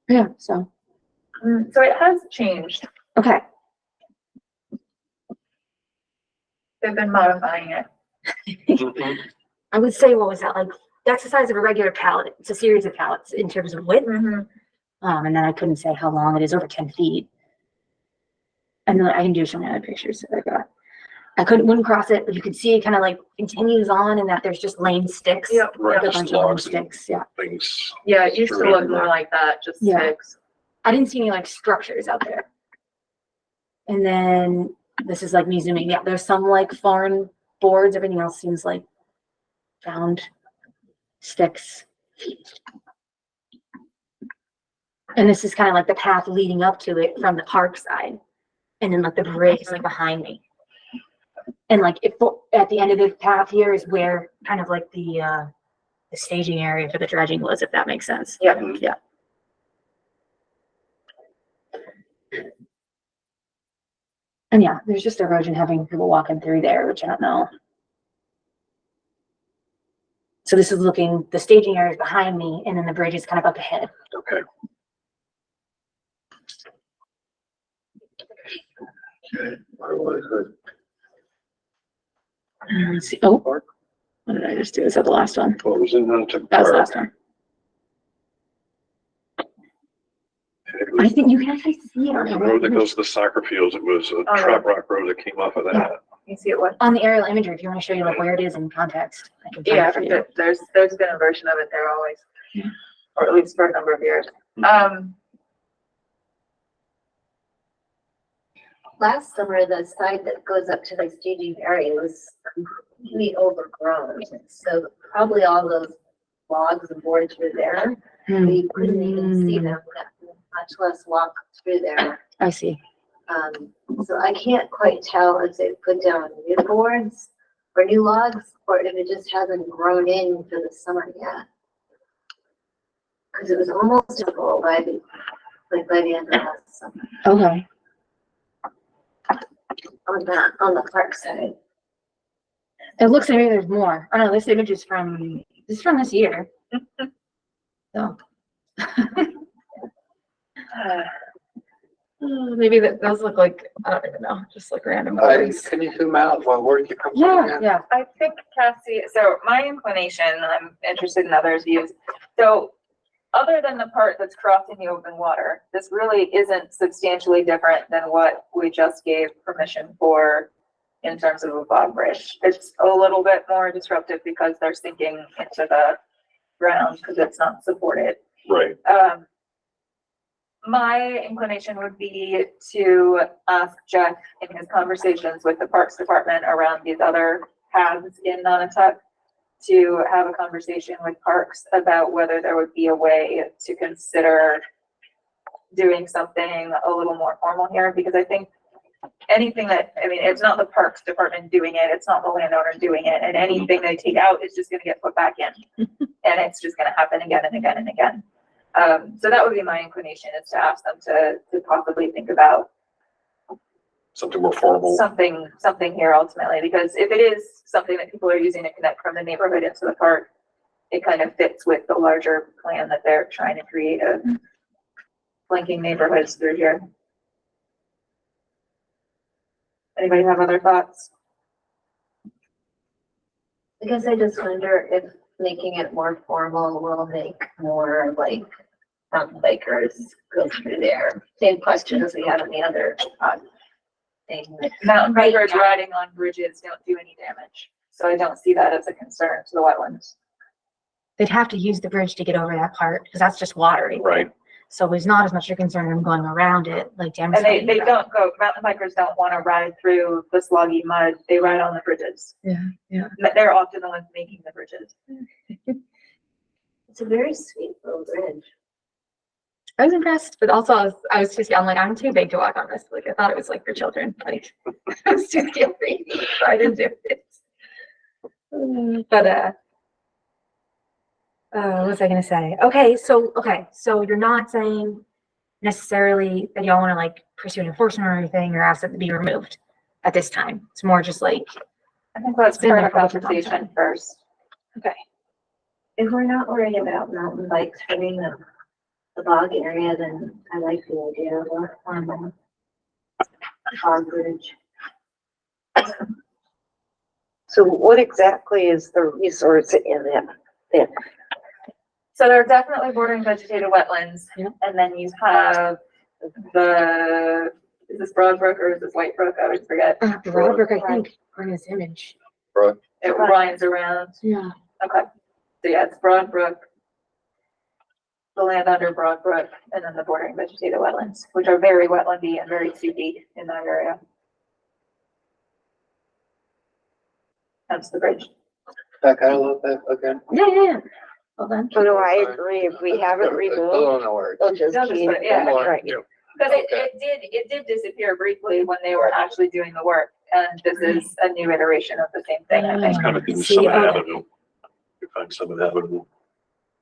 Yeah, so, So it has changed. okay. They've been modifying it. I would say, what was that, like, that's the size of a regular pallet. It's a series of pallets in terms of width. And then I couldn't say how long it is, over 10 feet. And then I can do some other pictures that I got. wouldn't cross it, but you could see it kind of like continues on and that there's just lame sticks. Yep. Right, Like a just bunch of lame logs and sticks, yeah. things. Yeah, it used to Sure. look more like that, just Yeah. sticks. I didn't see any like structures out there. And then this is like me zooming. Yeah, there's some like foreign boards. Everything else seems like found sticks. And this is kind of like the path leading up to it from the park side. And then like the bridge is like behind me. And like if at the end of the path here is where kind of like the staging area for the dredging was, if that makes sense. Yep. Yeah. And yeah, there's just erosion having people walking through there, which I don't know. So this is looking, the staging area is behind me and then the bridge is kind of up ahead. Okay. Let's see. Oh, what did I just do? Is that the last one? Well, it was in Huntington That was the Park. last one. It I was think you can actually see it on the the road that road. goes to the soccer fields. It was a Oh, trap rock road that came off of that. You see it what? On the aerial imagery, if you want to show you like where it is in context, I can find Yeah, it for you. there's been a version of it there always, or at least for a number of years. Last summer, the side that goes up to the staging area was completely overgrown. So probably all those logs and boards were there. We couldn't even see them, much less walk through there. I see. So I can't quite tell if they put down new boards or new logs, or if it just hasn't grown in for the summer yet. Cause it was almost full by the end of last summer. Okay. On the park side. It looks like maybe there's more. Oh no, this image is from this year. So. Maybe those look like, I don't even know, just like random boards. Can you zoom out while we're you come? Yeah. I think Cassie, so my inclination, I'm interested in others' views. So other than the part that's crossing the open water, this really isn't substantially different than what we just gave permission for in terms of a bog bridge. It's a little bit more disruptive because they're sinking into the ground because it's not supported. Right. My inclination would be to ask Jeff in his conversations with the Parks Department around these other paths in Nonotuck to have a conversation with Parks about whether there would be a way to consider doing something a little more formal here, because I think anything that, I mean, it's not the Parks Department doing it, it's not the landowner doing it, and anything they take out is just gonna get put back in. And it's just gonna happen again and again and again. So that would be my inclination, is to ask them to possibly think about Something more formal. something here ultimately, because if it is something that people are using to connect from the neighborhood into the park, it kind of fits with the larger plan that they're trying to create of linking neighborhoods through here. Anybody have other thoughts? I guess I just wonder if making it more formal will make more like mountain bikers go through there. Same question as we had on the other thing. Mountain bikers riding on bridges don't do any damage, so I don't see that as a concern to the wetlands. They'd have to use the bridge to get over that part because that's just water. Right. So there's not as much a concern in going around it, like Jim And said. they don't go, mountain bikers don't want to ride through the sloggy mud, they ride on the bridges. Yeah. They're often the ones making the bridges. It's a very sweet little bridge. I was impressed, but also I was just, I'm like, I'm too big to walk on this. Like, I thought it was like for children. Like, I was too scary, so I didn't do it. But, what was I gonna say? Okay, so you're not saying necessarily that y'all want to like pursue an enforcement or anything or ask it to be removed at this time. It's more just like, I think let's It's been start a there for a long conversation time. first. okay, If we're not worried about mountain bikes hitting the bog area, then I like the idea of a formal bog bridge. So what exactly is the resource in it? So they're definitely bordering vegetated wetlands, Yep. and then you have is this Broadbrook or is this White Brook? I always forget. Broadbrook, I think, on this image. It winds around. Yeah. Okay. So yeah, it's Broadbrook, the land under Broadbrook, and then the bordering vegetated wetlands, which are very wetlandy and very soupy in that area. That's the bridge. Back out a little bit, okay. Yeah. Well then. So do I agree, if we have it removed, they'll just They'll just keep put it- yeah. right. Because it did disappear briefly when they were actually doing the work, and this is a new iteration of the same thing, I think. It's kind of in See, Summit okay. Avenue. You find Summit Avenue.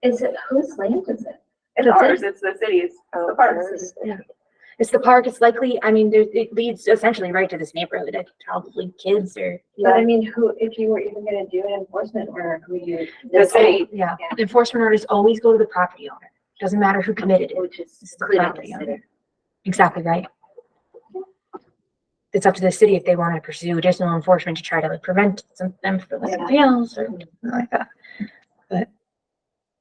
Is it, whose land is it? It's ours, it's the city's, it's the parks. It's the park. It's likely, I mean, it leads essentially right to this neighborhood. It's probably kids or. But I mean, who, if you were even gonna do an enforcement order, who you? The city. Yeah, enforcement orders always go to the property owner. Doesn't matter who committed it. Which is It's the including property the owner. city. Exactly right. It's up to the city if they want to pursue additional enforcement to try to like prevent them from Yeah. something else or something like that. But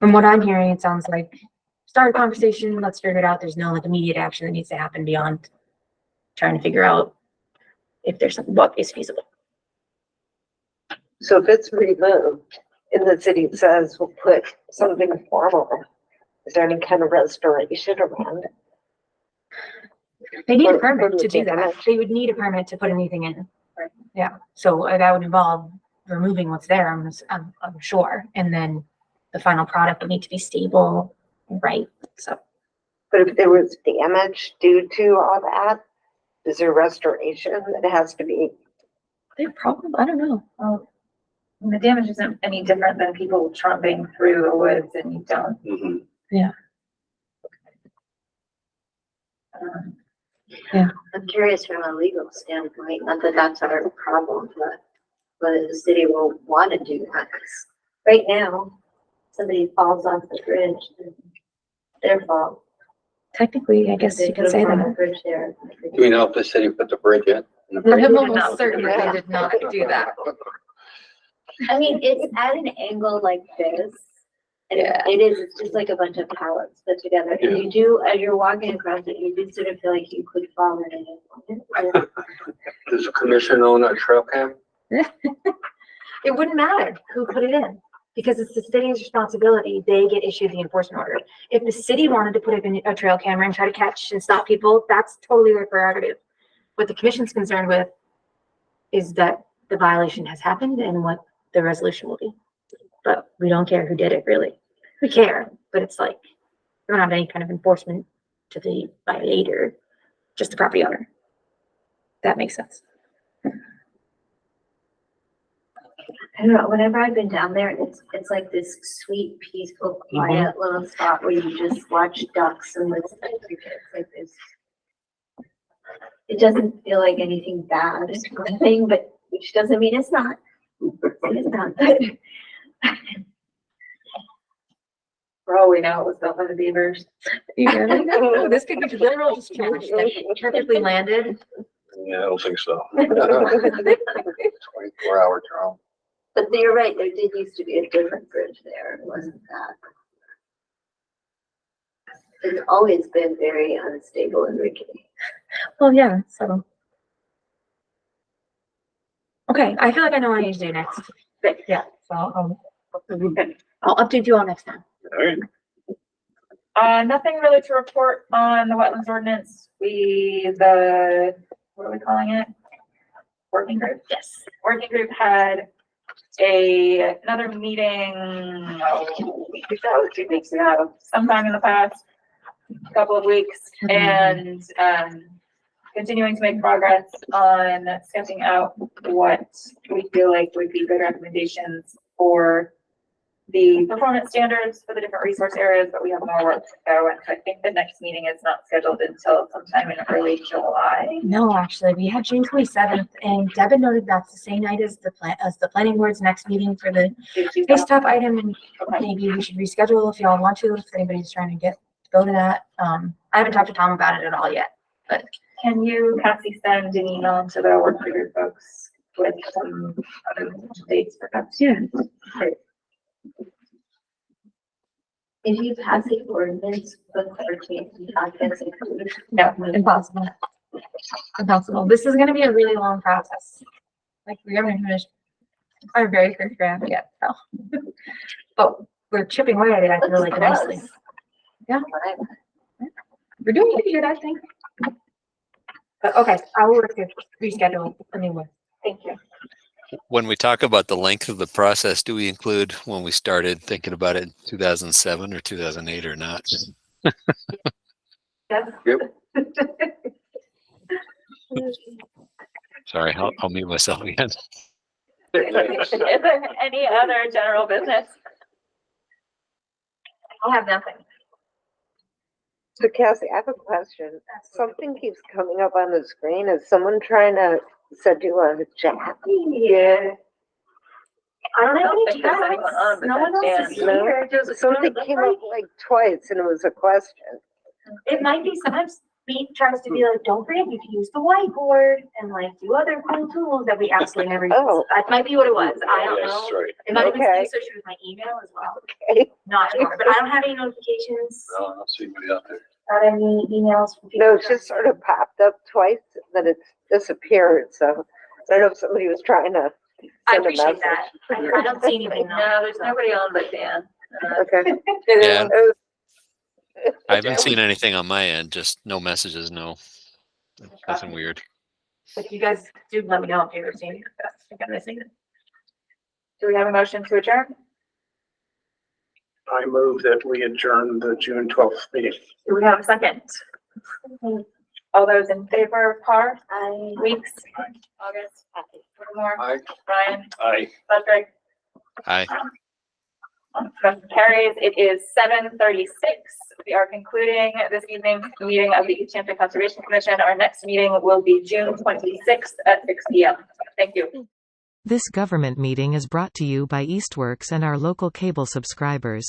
from what I'm hearing, it sounds like start a conversation, let's figure it out. There's no like immediate action that needs to happen beyond trying to figure out if there's something, what is feasible. So if it's removed and the city says we'll put something formal, is there any kind of restoration around it? They need a Or- permit or to do that. damage? They would need a permit to put anything in. Yeah, so that would involve removing what's there, I'm sure, and then the final product would need to be stable, right? So But if there was damage due to all that, is there restoration that has to be? they probably, I don't know. Well, the damage isn't any different than people tromping through the woods and you don't. Mhm. I'm curious from a legal standpoint, not that that's our problem, but whether the city will want to do that. 'Cause right now, somebody falls off the bridge, it's their fault. Technically, I guess They you can put say on that. the bridge there. Do we know if the city put the bridge in? I'm almost certain they did not do that. I mean, it's at an angle like this. And Yeah. it's just like a bunch of pallets put together. And you do, as you're walking across it, you do sort of feel like you could fall in it. Does the commission own a trail cam? It wouldn't matter who put it in, because it's the city's responsibility. They get issued the enforcement order. If the city wanted to put in a trail camera and try to catch and stop people, that's totally their prerogative. What the commission's concerned with is that the violation has happened and what the resolution will be. But we don't care who did it, really. We care, but it's like, we don't have any kind of enforcement to the violator, just the property owner. That makes sense. I don't know, whenever I've been down there, it's like this sweet, peaceful, quiet little spot where you just watch ducks and listen to crickets like this. It doesn't feel like anything bad is happening, but which doesn't mean it's not. It's not. For all we know, it was built by the beavers. You never know. This could be literal just trash that perfectly landed. Yeah, I don't think so. 24-hour drone. But you're right, there did used to be a different bridge there, it wasn't that. It's always been very unstable and rickety. Well, yeah, so. Okay, I feel like I know what I need to do next. But yeah, so I'll update you all next time. All right. Nothing really to report on the wetlands ordinance. What are we calling it? Working group? Yes. Working group had another meeting, a week ago, 2 weeks ago, sometime in the past couple of weeks, and continuing to make progress on sketching out what we feel like would be good recommendations for the performance standards for the different resource areas, but we have more work to go. And I think the next meeting is not scheduled until sometime in early July. No, actually, we had June 27th, and Devin noted that's the same night as the planning board's next meeting for the base top item, and maybe we should reschedule if y'all want to, if anybody's trying to go to that. I haven't talked to Tom about it at all yet, but Can you, Cassie, send an email to the work group folks with some other dates for us? yeah. If you pass the ordinance before changing documents included. No, impossible. Impossible. This is gonna be a really long process. Like, we haven't finished our very first draft yet, so. But we're chipping away at it, I feel like, nicely. Yeah. We're doing pretty good, I think. But, okay, I will work to reschedule a new one. Thank you. When we talk about the length of the process, do we include when we started thinking about it in 2007 or 2008 or not? Yes. Yep. Sorry, I'll mute myself again. Is there any other general business? I'll have nothing. So Cassie, I have a question. Something keeps coming up on the screen. Is someone trying to set you on a chat? Yeah. I don't have any think there's anyone on chats. with No one that else is Dan. here. Something came up like twice and it was a question. It might be sometimes Pete tries to be like, don't forget, you can use the whiteboard and like do other cool tools that we absolutely never use. Oh. That might be what it was. I don't Yes, know. right. It might have been Okay. associated with my email as well. Okay. Not sure, but I don't have any notifications, No, I don't see anybody out there. not any emails from people. No, it just sort of popped up twice, then it's disappeared. So I don't know if somebody was trying to I send a appreciate message. that. I don't see anything No, now. there's nobody on but Dan. Okay. Yeah. Oh, I haven't seen anything on my end, just no messages, no. Nothing weird. If you guys do, let me know if you're seeing it. I think I'm missing it. Do we have a motion to adjourn? I move that we adjourn the June 12th meeting. Do we have a second? All those in favor, Parr, I. Weeks, August, Whittemore, Aye. Brian, Aye. Patrick. Hi. Motion carries. It is 7:36. We are concluding this evening's meeting of the Easthampton Conservation Commission. Our next meeting will be June 26th at 6 p.m. Thank you. This government meeting is brought to you by Eastworks and our local cable subscribers.